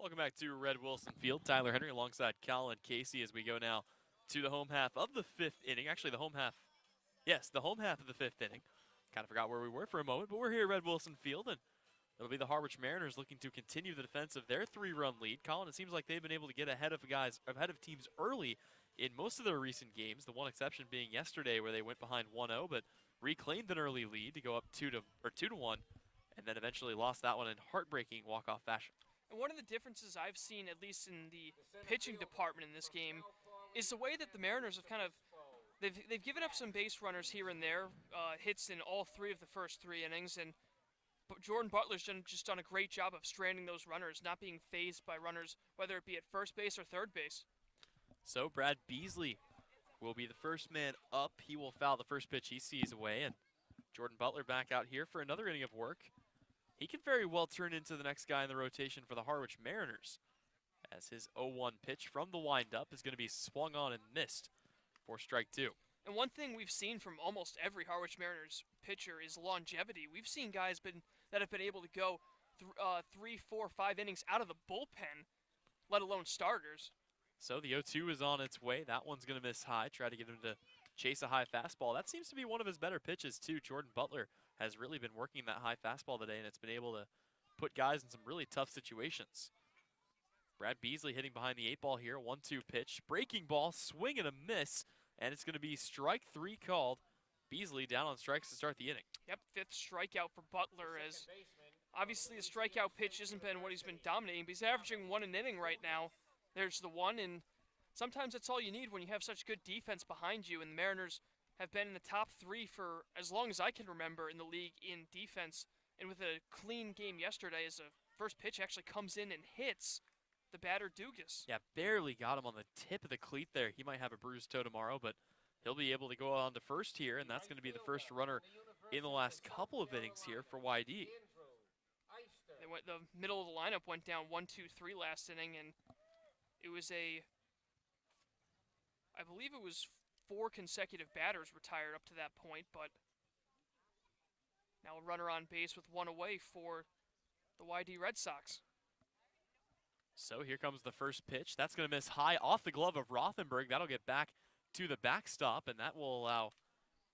Welcome back to Red Wilson Field. Tyler Henry alongside Colin Casey as we go now to the home half of the 5th inning. Actually, the home half. Yes, the home half of the 5th inning. Kind of forgot where we were for a moment, but we're here at Red Wilson Field, and it'll be the Harwich Mariners looking to continue the defense of their 3-run lead. Colin, it seems like they've been able to get ahead of teams early in most of their recent games. The one exception being yesterday, where they went behind 1-0, but reclaimed an early lead to go up 2-1, and then eventually lost that one in heartbreaking walk-off fashion. And one of the differences I've seen, at least in the pitching department in this game, is the way that the Mariners have kind of they've given up some base runners here and there, hits in all 3 of the first 3 innings, and Jordan Butler's just done a great job of stranding those runners, not being phased by runners, whether it be at first base or third base. So Brad Beasley will be the first man up. He will foul the first pitch he sees away, and Jordan Butler back out here for another inning of work. He could very well turn into the next guy in the rotation for the Harwich Mariners, as his 0-1 pitch from the windup is going to be swung on and missed for strike 2. And one thing we've seen from almost every Harwich Mariners pitcher is longevity. We've seen guys that have been able to go 3, 4, 5 innings out of the bullpen, let alone starters. So the 0-2 is on its way. That one's going to miss high. Try to get him to chase a high fastball. That seems to be one of his better pitches, too. Jordan Butler has really been working that high fastball today, and it's been able to put guys in some really tough situations. Brad Beasley hitting behind the 8 ball here. 1-2 pitch. Breaking ball, swing and a miss, and it's going to be strike 3 called. Beasley down on strikes to start the inning. Yep, 5th strikeout for Butler, as obviously the strikeout pitch hasn't been what he's been dominating, but he's averaging 1 an inning right now. There's the 1, and sometimes that's all you need when you have such good defense behind you, and the Mariners have been in the top 3 for as long as I can remember in the league in defense, and with a clean game yesterday as the first pitch actually comes in and hits the batter Dugas. Yeah, barely got him on the tip of the cleat there. He might have a bruised toe tomorrow, but he'll be able to go on to first here, and that's going to be the first runner in the last couple of innings here for YD. The middle of the lineup went down 1-2-3 last inning, and it was I believe it was 4 consecutive batters retired up to that point, but now a runner on base with 1 away for the YD Red Sox. So here comes the first pitch. That's going to miss high off the glove of Rothenberg. That'll get back to the backstop, and that will allow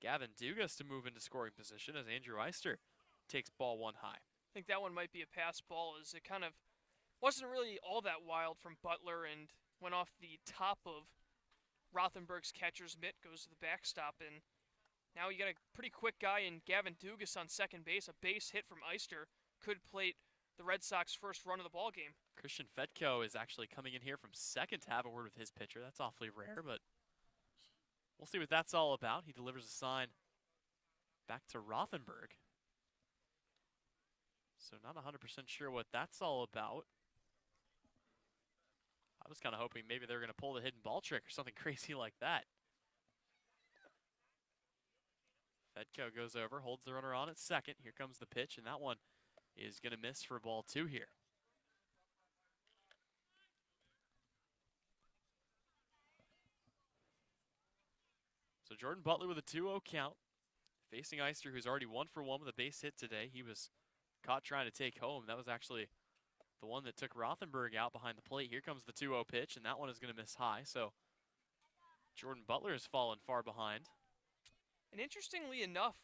Gavin Dugas to move into scoring position as Andrew Eister takes ball 1 high. I think that one might be a pass ball, as it kind of wasn't really all that wild from Butler and went off the top of Rothenberg's catcher's mitt, goes to the backstop, and now you got a pretty quick guy in Gavin Dugas on second base. A base hit from Eister could plate the Red Sox first run of the ball game. Christian Fetko is actually coming in here from second to have a word with his pitcher. That's awfully rare, but we'll see what that's all about. He delivers a sign back to Rothenberg. So not 100% sure what that's all about. I was kind of hoping maybe they're going to pull the hidden ball trick or something crazy like that. Fetko goes over, holds the runner on at second. Here comes the pitch, and that one is going to miss for ball 2 here. So Jordan Butler with a 2-0 count, facing Eister, who's already 1 for 1 with a base hit today. He was caught trying to take home. That was actually the one that took Rothenberg out behind the plate. Here comes the 2-0 pitch, and that one is going to miss high. So Jordan Butler has fallen far behind. And interestingly enough,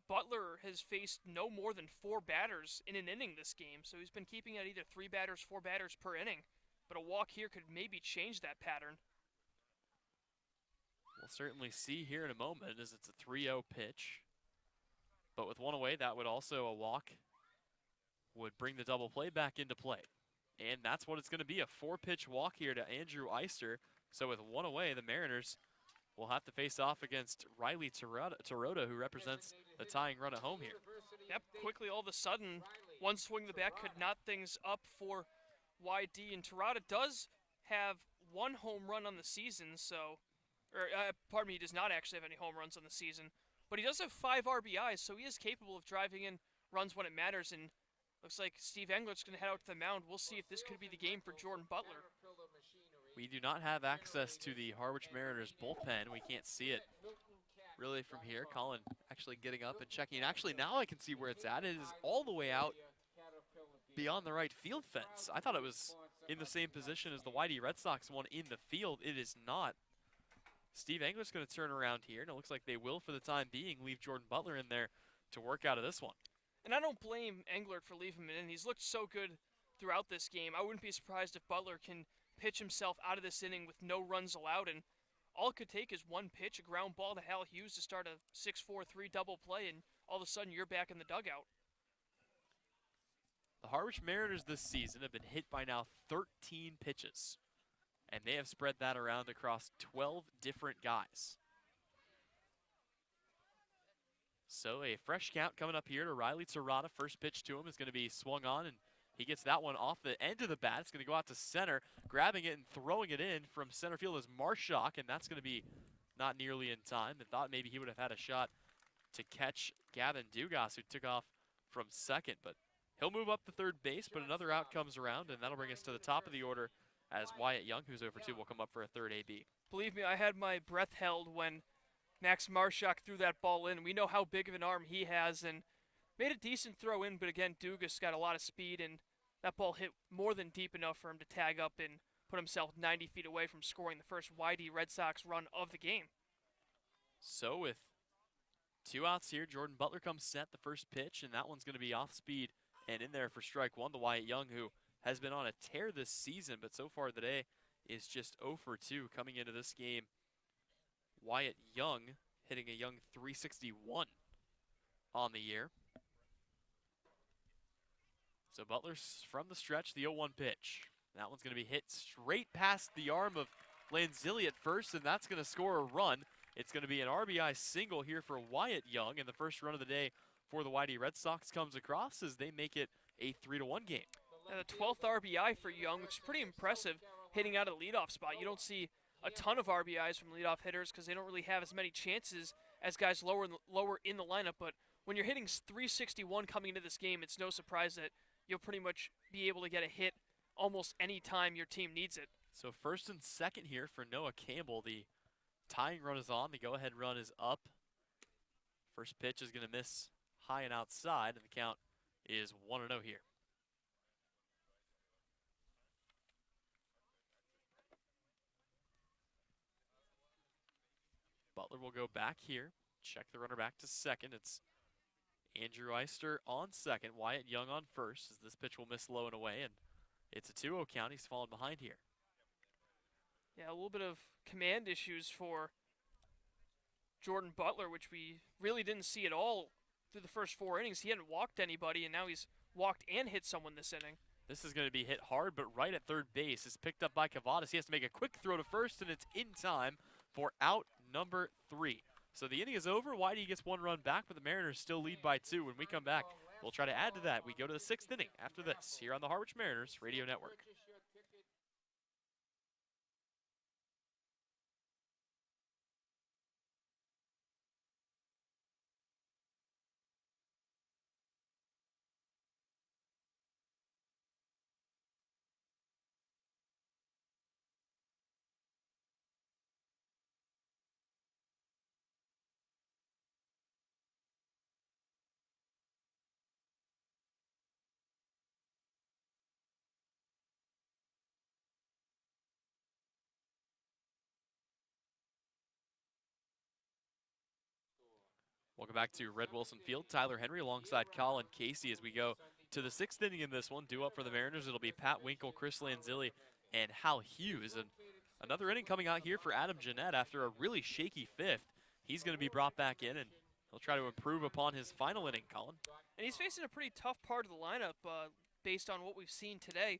Butler has faced no more than 4 batters in an inning this game. So he's been keeping at either 3 batters, 4 batters per inning. But a walk here could maybe change that pattern. We'll certainly see here in a moment as it's a 3-0 pitch. But with 1 away, that would also, a walk would bring the double play back into play. And that's what it's going to be, a 4-pitch walk here to Andrew Eister. So with 1 away, the Mariners will have to face off against Riley Tarota, who represents the tying run at home here. Yep, quickly all of a sudden, 1 swing of the bat could knot things up for YD. And Tarota does have 1 home run on the season, so, pardon me, he does not actually have any home runs on the season. But he does have 5 RBIs, so he is capable of driving in runs when it matters. And looks like Steve Englert's going to head out to the mound. We'll see if this could be the game for Jordan Butler. We do not have access to the Harwich Mariners bullpen. We can't see it really from here. Colin actually getting up and checking. Actually, now I can see where it's at. It is all the way out beyond the right field fence. I thought it was in the same position as the Whitey Red Sox one in the field. It is not. Steve Engler's going to turn around here, and it looks like they will, for the time being, leave Jordan Butler in there to work out of this one. And I don't blame Englert for leaving him in. He's looked so good throughout this game. I wouldn't be surprised if Butler can pitch himself out of this inning with no runs allowed, and all it could take is one pitch, a ground ball to Hal Hughes to start a 6-4-3 double play, and all of a sudden you're back in the dugout. The Harwich Mariners this season have been hit by now 13 pitches, and they have spread that around across 12 different guys. So a fresh count coming up here to Riley Terrata. First pitch to him is going to be swung on, and he gets that one off the end of the bat. It's going to go out to center. Grabbing it and throwing it in from center field is Marshak, and that's going to be not nearly in time. I thought maybe he would have had a shot to catch Gavin Dugas, who took off from second, but he'll move up to third base, but another out comes around, and that'll bring us to the top of the order as Wyatt Young, who's over 2, will come up for a third AB. Believe me, I had my breath held when Max Marshak threw that ball in. We know how big of an arm he has, and made a decent throw in, but again, Dugas got a lot of speed, and that ball hit more than deep enough for him to tag up and put himself 90 feet away from scoring the first Whitey Red Sox run of the game. So with 2 outs here, Jordan Butler comes set the first pitch, and that one's going to be off speed and in there for strike 1 to Wyatt Young, who has been on a tear this season, but so far today is just 0 for 2 coming into this game. Wyatt Young hitting a young 361 on the year. So Butler's from the stretch, the 0-1 pitch. That one's going to be hit straight past the arm of Lanzilli at first, and that's going to score a run. It's going to be an RBI single here for Wyatt Young, and the first run of the day for the Whitey Red Sox comes across as they make it a 3-1 game. And the 12th RBI for Young, which is pretty impressive, hitting out of the leadoff spot. You don't see a ton of RBIs from leadoff hitters because they don't really have as many chances as guys lower in the lineup, but when you're hitting 361 coming into this game, it's no surprise that you'll pretty much be able to get a hit almost any time your team needs it. So first and second here for Noah Campbell. The tying run is on. The go-ahead run is up. First pitch is going to miss high and outside, and the count is 1-0 here. Butler will go back here, check the runner back to second. It's Andrew Eister on second, Wyatt Young on first, as this pitch will miss low and away, and it's a 2-0 count. He's fallen behind here. Yeah, a little bit of command issues for Jordan Butler, which we really didn't see at all through the first 4 innings. He hadn't walked anybody, and now he's walked and hit someone this inning. This is going to be hit hard, but right at third base. It's picked up by Cavadas. He has to make a quick throw to first, and it's in time for out number 3. So the inning is over. Whitey gets 1 run back, but the Mariners still lead by 2. When we come back, we'll try to add to that. We go to the 6th inning after this here on the Harwich Mariners Radio Network. Welcome back to Red Wilson Field. Tyler Henry alongside Colin Casey as we go to the 6th inning in this one. Due up for the Mariners, it'll be Pat Winkle, Chris Lanzilli, and Hal Hughes. And another inning coming out here for Adam Jeanette after a really shaky 5th. He's going to be brought back in, and he'll try to improve upon his final inning, Colin. And he's facing a pretty tough part of the lineup based on what we've seen today.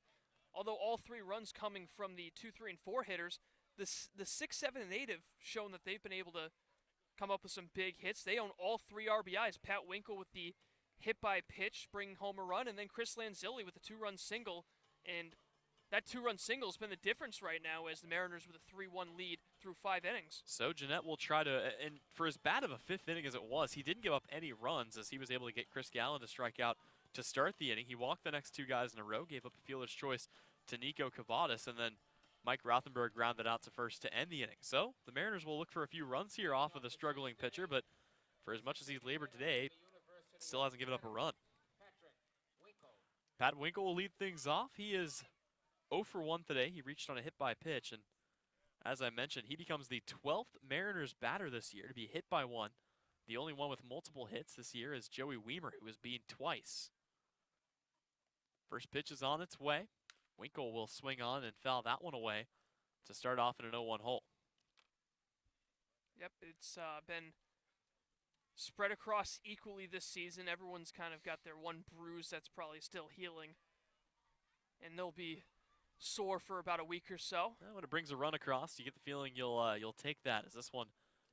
Although all 3 runs coming from the 2, 3, and 4 hitters, the 6, 7, and 8 have shown that they've been able to come up with some big hits. They own all 3 RBIs. Pat Winkle with the hit by pitch, bringing home a run, and then Chris Lanzilli with a 2-run single. And that 2-run single has been the difference right now as the Mariners with a 3-1 lead through 5 innings. So Jeanette will try to, and for as bad of a 5th inning as it was, he didn't give up any runs as he was able to get Chris Gallen to strike out to start the inning. He walked the next 2 guys in a row, gave up a fielder's choice to Nico Cavadas, and then Mike Rothenberg grounded out to first to end the inning. So the Mariners will look for a few runs here off of the struggling pitcher, but for as much as he's labored today, still hasn't given up a run. Pat Winkle will lead things off. He is 0 for 1 today. He reached on a hit by pitch, and as I mentioned, he becomes the 12th Mariners batter this year to be hit by one. The only one with multiple hits this year is Joey Weimer, who has beaten twice. First pitch is on its way. Winkle will swing on and foul that one away to start off in an 0-1 hole. Yep, it's been spread across equally this season. Everyone's kind of got their one bruise that's probably still healing, and they'll be sore for about a week or so. Well, when it brings a run across, you get the feeling you'll take that, as this one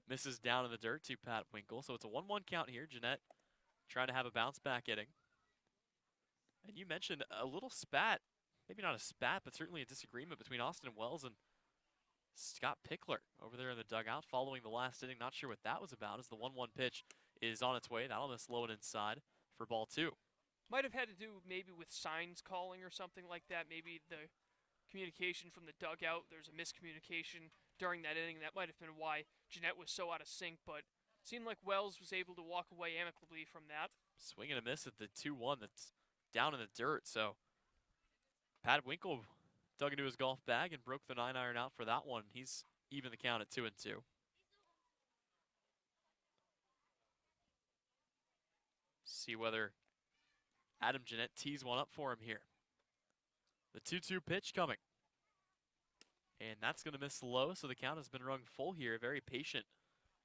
misses down in the dirt to Pat Winkle. So it's a 1-1 count here. Jeanette trying to have a bounce back inning. And you mentioned a little spat, maybe not a spat, but certainly a disagreement between Austin Wells and Scott Pickler over there in the dugout following the last inning. Not sure what that was about, as the 1-1 pitch is on its way. That'll miss low and inside for ball two. Might have had to do maybe with signs calling or something like that. Maybe the communication from the dugout, there's a miscommunication during that inning. That might have been why Jeanette was so out of sync, but it seemed like Wells was able to walk away amicably from that. Swing and a miss at the 2-1 that's down in the dirt. So Pat Winkle dug into his golf bag and broke the 9-iron out for that one. He's even the count at 2-2. See whether Adam Jeanette tees one up for him here. The 2-2 pitch coming. And that's going to miss low, so the count has been rung full here. Very patient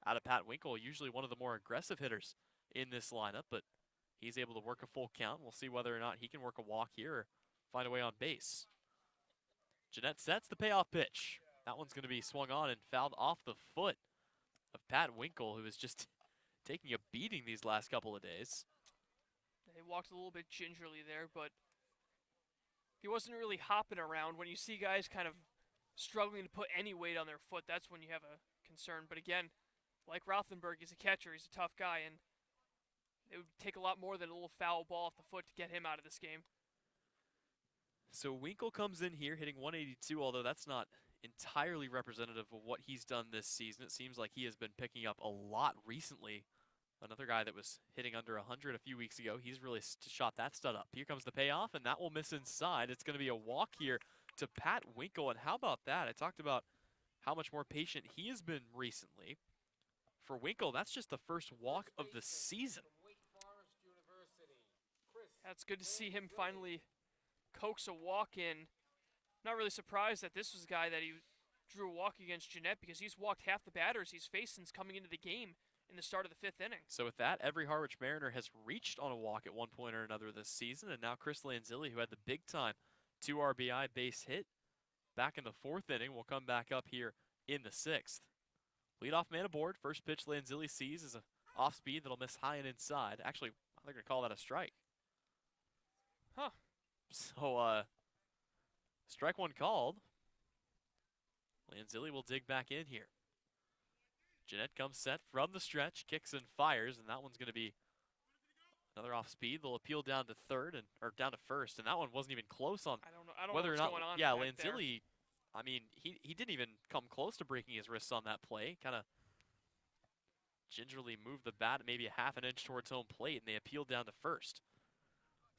out of Pat Winkle, usually one of the more aggressive hitters in this lineup, but he's able to work a full count. We'll see whether or not he can work a walk here or find a way on base. Jeanette sets the payoff pitch. That one's going to be swung on and fouled off the foot of Pat Winkle, who is just taking a beating these last couple of days. He walked a little bit gingerly there, but he wasn't really hopping around. When you see guys kind of struggling to put any weight on their foot, that's when you have a concern. But again, like Rothenberg, he's a catcher. He's a tough guy, and it would take a lot more than a little foul ball off the foot to get him out of this game. So Winkle comes in here hitting 182, although that's not entirely representative of what he's done this season. It seems like he has been picking up a lot recently. Another guy that was hitting under 100 a few weeks ago, he's really shot that stud up. Here comes the payoff, and that will miss inside. It's going to be a walk here to Pat Winkle, and how about that? I talked about how much more patient he has been recently. For Winkle, that's just the first walk of the season. That's good to see him finally coax a walk in. Not really surprised that this was a guy that he drew a walk against Jeanette, because he's walked half the batters he's faced since coming into the game in the start of the fifth inning. So with that, every Harwich Mariner has reached on a walk at one point or another this season, and now Chris Lanzilli, who had the big-time 2 RBI base hit back in the fourth inning, will come back up here in the sixth. Leadoff man aboard. First pitch Lanzilli sees is an off-speed that'll miss high and inside. Actually, they're going to call that a strike. Huh. So, strike one called. Lanzilli will dig back in here. Jeanette comes set from the stretch, kicks and fires, and that one's going to be another off speed. They'll appeal down to third or down to first, and that one wasn't even close on I don't whether know or what's not. going on. Yeah, Lanzilli. I mean, he didn't even come close to breaking his wrists on that play. Kind of gingerly moved the bat maybe a half an inch towards home plate, and they appealed down to first.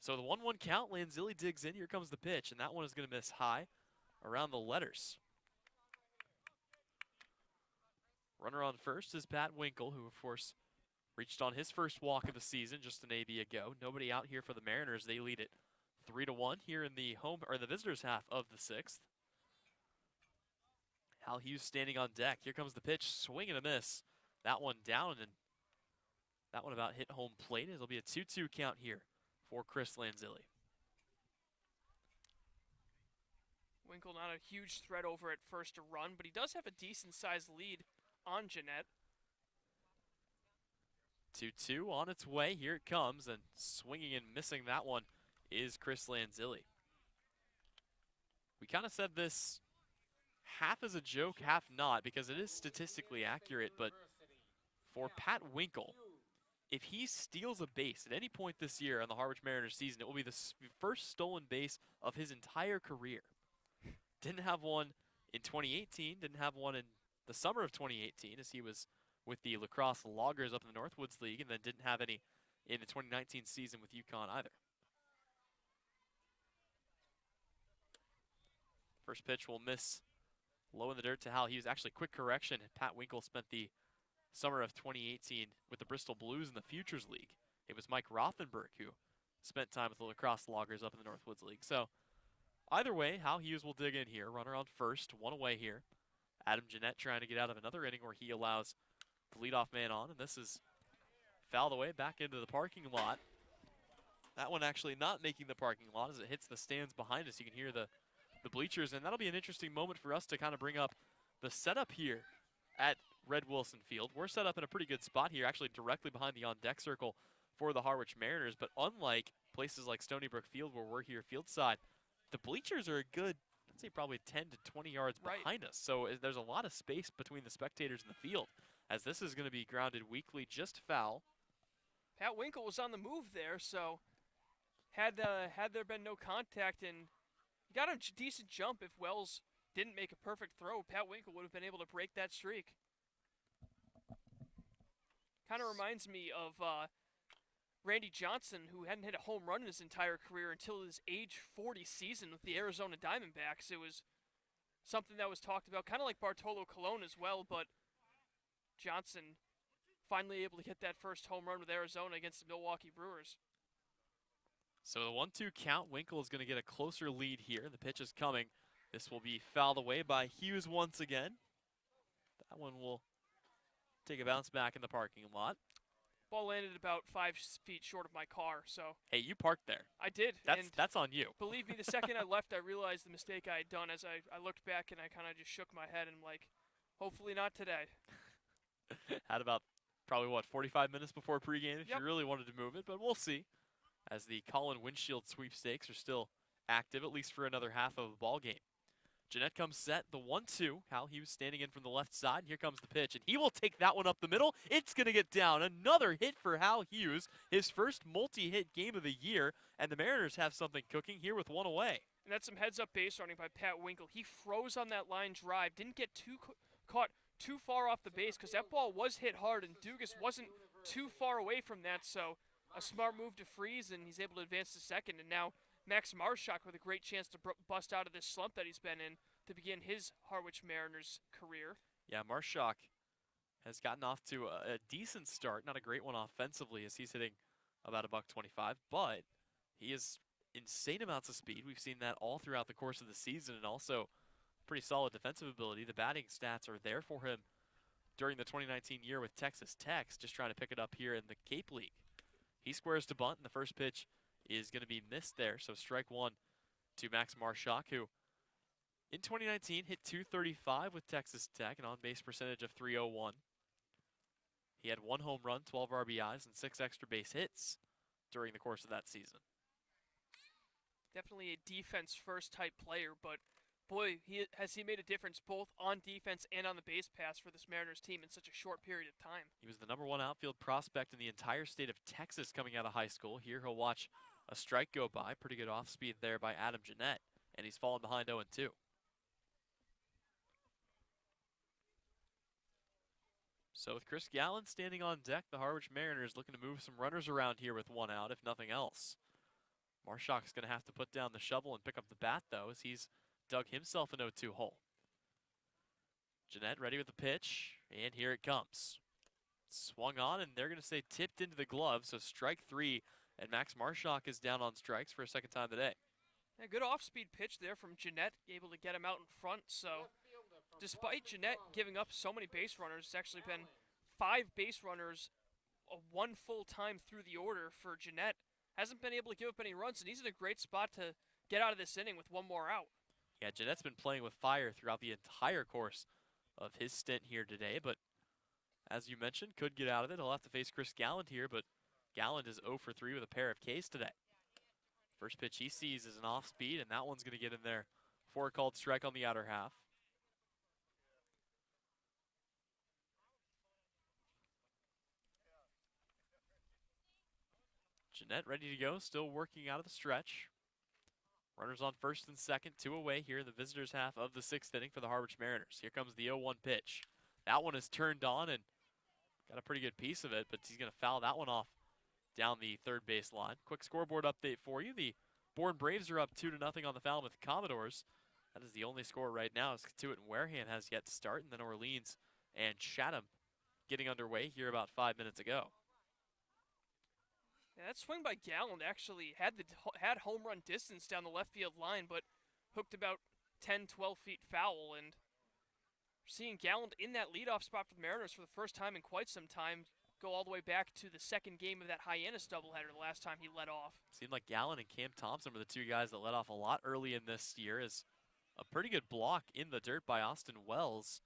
So the 1-1 count. Lanzilli digs in. Here comes the pitch, and that one is going to miss high around the letters. Runner on first is Pat Winkle, who, of course, reached on his first walk of the season just an AB ago. Nobody out here for the Mariners. They lead it 3-1 here in the home or the visitors' half of the sixth. Hal Hughes standing on deck. Here comes the pitch. Swing and a miss. That one down, and that one about hit home plate. It'll be a 2-2 count here for Chris Lanzilli. Winkle not a huge threat over at first to run, but he does have a decent-sized lead on Jeanette. 2-2 on its way. Here it comes, and swinging and missing that one is Chris Lanzilli. We kind of said this half as a joke, half not, because it is statistically accurate, but for Pat Winkle, if he steals a base at any point this year on the Harwich Mariners season, it will be the first stolen base of his entire career. Didn't have one in 2018, didn't have one in the summer of 2018 as he was with the lacrosse Loggers up in the Northwoods League, and then didn't have any in the 2019 season with UConn either. First pitch will miss low in the dirt to Hal Hughes. Actually, quick correction. Pat Winkle spent the summer of 2018 with the Bristol Blues in the Futures League. It was Mike Rothenberg who spent time with the lacrosse loggers up in the Northwoods League. So either way, Hal Hughes will dig in here. Runner on first, one away here. Adam Jeanette trying to get out of another inning where he allows the leadoff man on, and this is fouled away back into the parking lot. That one actually not making the parking lot as it hits the stands behind us. You can hear the bleachers, and that'll be an interesting moment for us to kind of bring up the setup here at Red Wilson Field. We're set up in a pretty good spot here, actually directly behind the on-deck circle for the Harwich Mariners, but unlike places like Stony Brook Field where we're here field side, the bleachers are a good, I'd say probably 10 to 20 yards behind us. So there's a lot of space between the spectators and the field, as this is going to be grounded weakly, just foul. Pat Winkle was on the move there, so had there been no contact and he got a decent jump, if Wells didn't make a perfect throw, Pat Winkle would have been able to break that streak. Kind of reminds me of Randy Johnson, who hadn't hit a home run in his entire career until his age 40 season with the Arizona Diamondbacks. It was something that was talked about, kind of like Bartolo Colon as well, but Johnson finally able to hit that first home run with Arizona against the Milwaukee Brewers. So the 1-2 count, Winkle is going to get a closer lead here. The pitch is coming. This will be fouled away by Hughes once again. That one will take a bounce back in the parking lot. Ball landed about 5 feet short of my car, so. Hey, you parked there. I did. That's on you. Believe me, the second I left, I realized the mistake I had done as I looked back and I kind of just shook my head and I'm like, hopefully not today. Had about probably, 45 minutes before pregame if you really wanted to move it, but we'll see. As the Colin Windshield sweepstakes are still active, at least for another half of a ball game. Jeanette comes set, the 1-2. Hal Hughes standing in from the left side. Here comes the pitch, and he will take that one up the middle. It's going to get down. Another hit for Hal Hughes, his first multi-hit game of the year, and the Mariners have something cooking here with one away. And that's some heads-up base running by Pat Winkle. He froze on that line drive, didn't get caught too far off the base because that ball was hit hard, and Dugas wasn't too far away from that, so a smart move to freeze, and he's able to advance to second. And now Max Marshak with a great chance to bust out of this slump that he's been in to begin his Harwich Mariners career. Yeah, Marshak has gotten off to a decent start, not a great one offensively as he's hitting about $125, but he has insane amounts of speed. We've seen that all throughout the course of the season, and also pretty solid defensive ability. The batting stats are there for him during the 2019 year with Texas Tech, just trying to pick it up here in the Cape League. He squares to bunt, and the first pitch is going to be missed there. So strike one to Max Marshak, who in 2019 hit .235 with Texas Tech, an on-base percentage of .301. He had 1 home run, 12 RBIs, and 6 extra base hits during the course of that season. Definitely a defense-first type player, but boy, has he made a difference both on defense and on the base pass for this Mariners team in such a short period of time. He was the #1 outfield prospect in the entire state of Texas coming out of high school. Here he'll watch a strike go by. Pretty good off-speed there by Adam Jeanette, and he's fallen behind 0-2. So with Chris Gallen standing on deck, the Harwich Mariners looking to move some runners around here with 1 out, if nothing else. Marshak's going to have to put down the shovel and pick up the bat, though, as he's dug himself an 0-2 hole. Jeanette ready with the pitch, and here it comes. Swung on, and they're going to say tipped into the glove, so strike 3, and Max Marshak is down on strikes for a second time today. A good off-speed pitch there from Jeanette, able to get him out in front, so despite Jeanette giving up so many base runners, it's actually been 5 base runners, 1 full time through the order for Jeanette. Hasn't been able to give up any runs, and he's in a great spot to get out of this inning with 1 more out. Yeah, Jeanette's been playing with fire throughout the entire course of his stint here today, but as you mentioned, could get out of it. He'll have to face Chris Galland here, but Galland is 0 for 3 with a pair of Ks today. First pitch he sees is an off-speed, and that one's going to get in there for a called strike on the outer half. Jeanette ready to go, still working out of the stretch. Runners on first and second, 2 away here in the visitors' half of the 6th inning for the Harwich Mariners. Here comes the 0-1 pitch. That one is turned on and got a pretty good piece of it, but he's going to foul that one off down the third base line. Quick scoreboard update for you. The Bourne Braves are up 2-0 on the Falmouth Commodores. That is the only score right now, as Katuitt and Wareham has yet to start, and then Orleans and Chatham getting underway here about 5 minutes ago. Yeah, that swing by Galland actually had home run distance down the left field line, but hooked about 10, 12 feet foul. And seeing Galland in that leadoff spot for the Mariners for the first time in quite some time, go all the way back to the second game of that Hyannis doubleheader the last time he led off. Seemed like Gallen and Cam Thompson were the two guys that led off a lot early in this year, as a pretty good block in the dirt by Austin Wells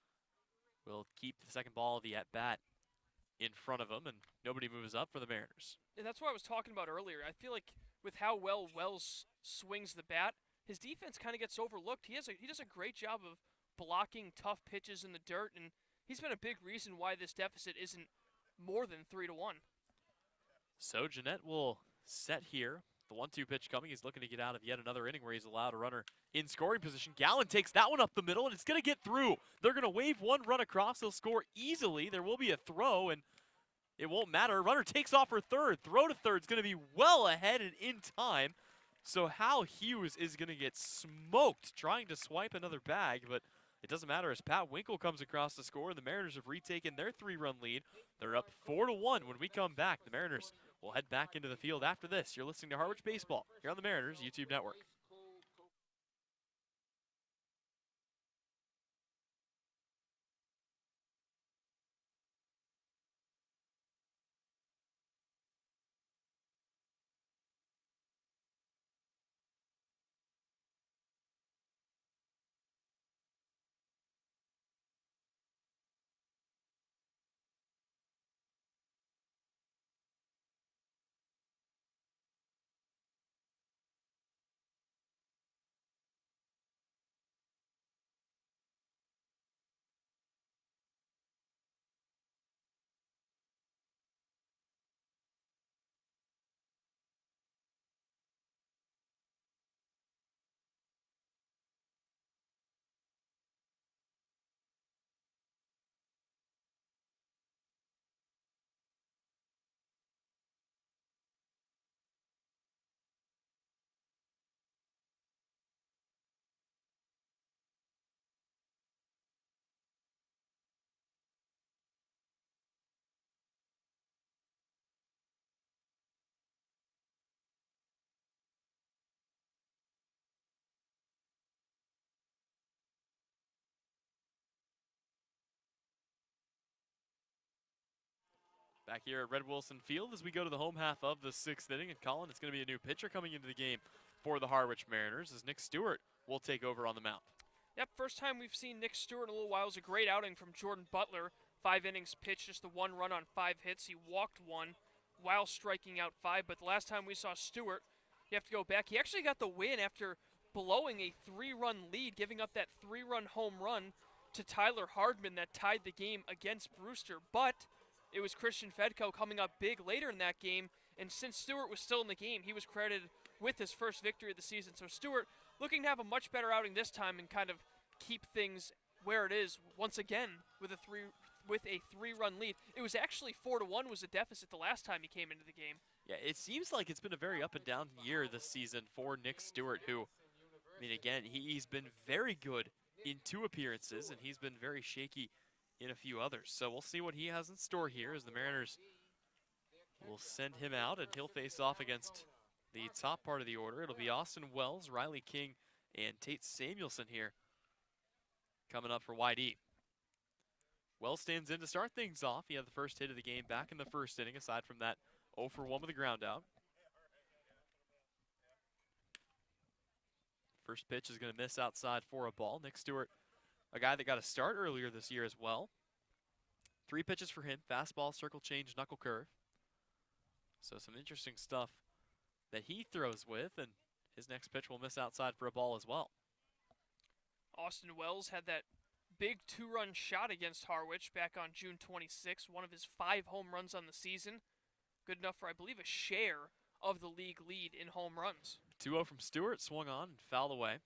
will keep the second ball of the at-bat in front of him, and nobody moves up for the Mariners. And that's what I was talking about earlier. I feel like with how well Wells swings the bat, his defense kind of gets overlooked. He does a great job of blocking tough pitches in the dirt, and he's been a big reason why this deficit isn't more than 3-1. So Jeanette will set here. The 1-2 pitch coming. He's looking to get out of yet another inning where he's allowed a runner in scoring position. Gallen takes that one up the middle, and it's going to get through. They're going to wave one run across. He'll score easily. There will be a throw, and it won't matter. Runner takes off for third. Throw to third is going to be well ahead and in time. So Hal Hughes is going to get smoked trying to swipe another bag, but it doesn't matter as Pat Winkle comes across the score, and the Mariners have retaken their 3-run lead. They're up 4-1 when we come back. The Mariners will head back into the field after this. You're listening to Harwich Baseball here on the Mariners YouTube Network. Back here at Red Wilson Field as we go to the home half of the 6th inning. And Colin, it's going to be a new pitcher coming into the game for the Harwich Mariners as Nick Stewart will take over on the mound. Yep, first time we've seen Nick Stewart in a little while. It was a great outing from Jordan Butler. 5 innings pitched, just the 1 run on 5 hits. He walked 1 while striking out 5. But the last time we saw Stewart, you have to go back. He actually got the win after blowing a 3-run lead, giving up that 3-run home run to Tyler Hardman that tied the game against Brewster. But it was Christian Fedko coming up big later in that game, and since Stewart was still in the game, he was credited with his first victory of the season. So Stewart looking to have a much better outing this time and kind of keep things where it is once again with a 3-run lead. It was actually 4-1 was the deficit the last time he came into the game. Yeah, it seems like it's been a very up and down year this season for Nick Stewart, who, I mean, again, he's been very good in 2 appearances, and he's been very shaky in a few others. So we'll see what he has in store here as the Mariners will send him out, and he'll face off against the top part of the order. It'll be Austin Wells, Riley King, and Tate Samuelson here coming up for YD. Wells stands in to start things off. He had the first hit of the game back in the first inning, aside from that 0 for 1 with a ground out. First pitch is going to miss outside for a ball. Nick Stewart, a guy that got a start earlier this year as well. 3 pitches for him: fastball, circle change, knuckle curve. So some interesting stuff that he throws with, and his next pitch will miss outside for a ball as well. Austin Wells had that big 2-run shot against Harwich back on June 26, one of his 5 home runs on the season. Good enough for, I believe, a share of the league lead in home runs. 2-0 from Stewart, swung on and fouled away.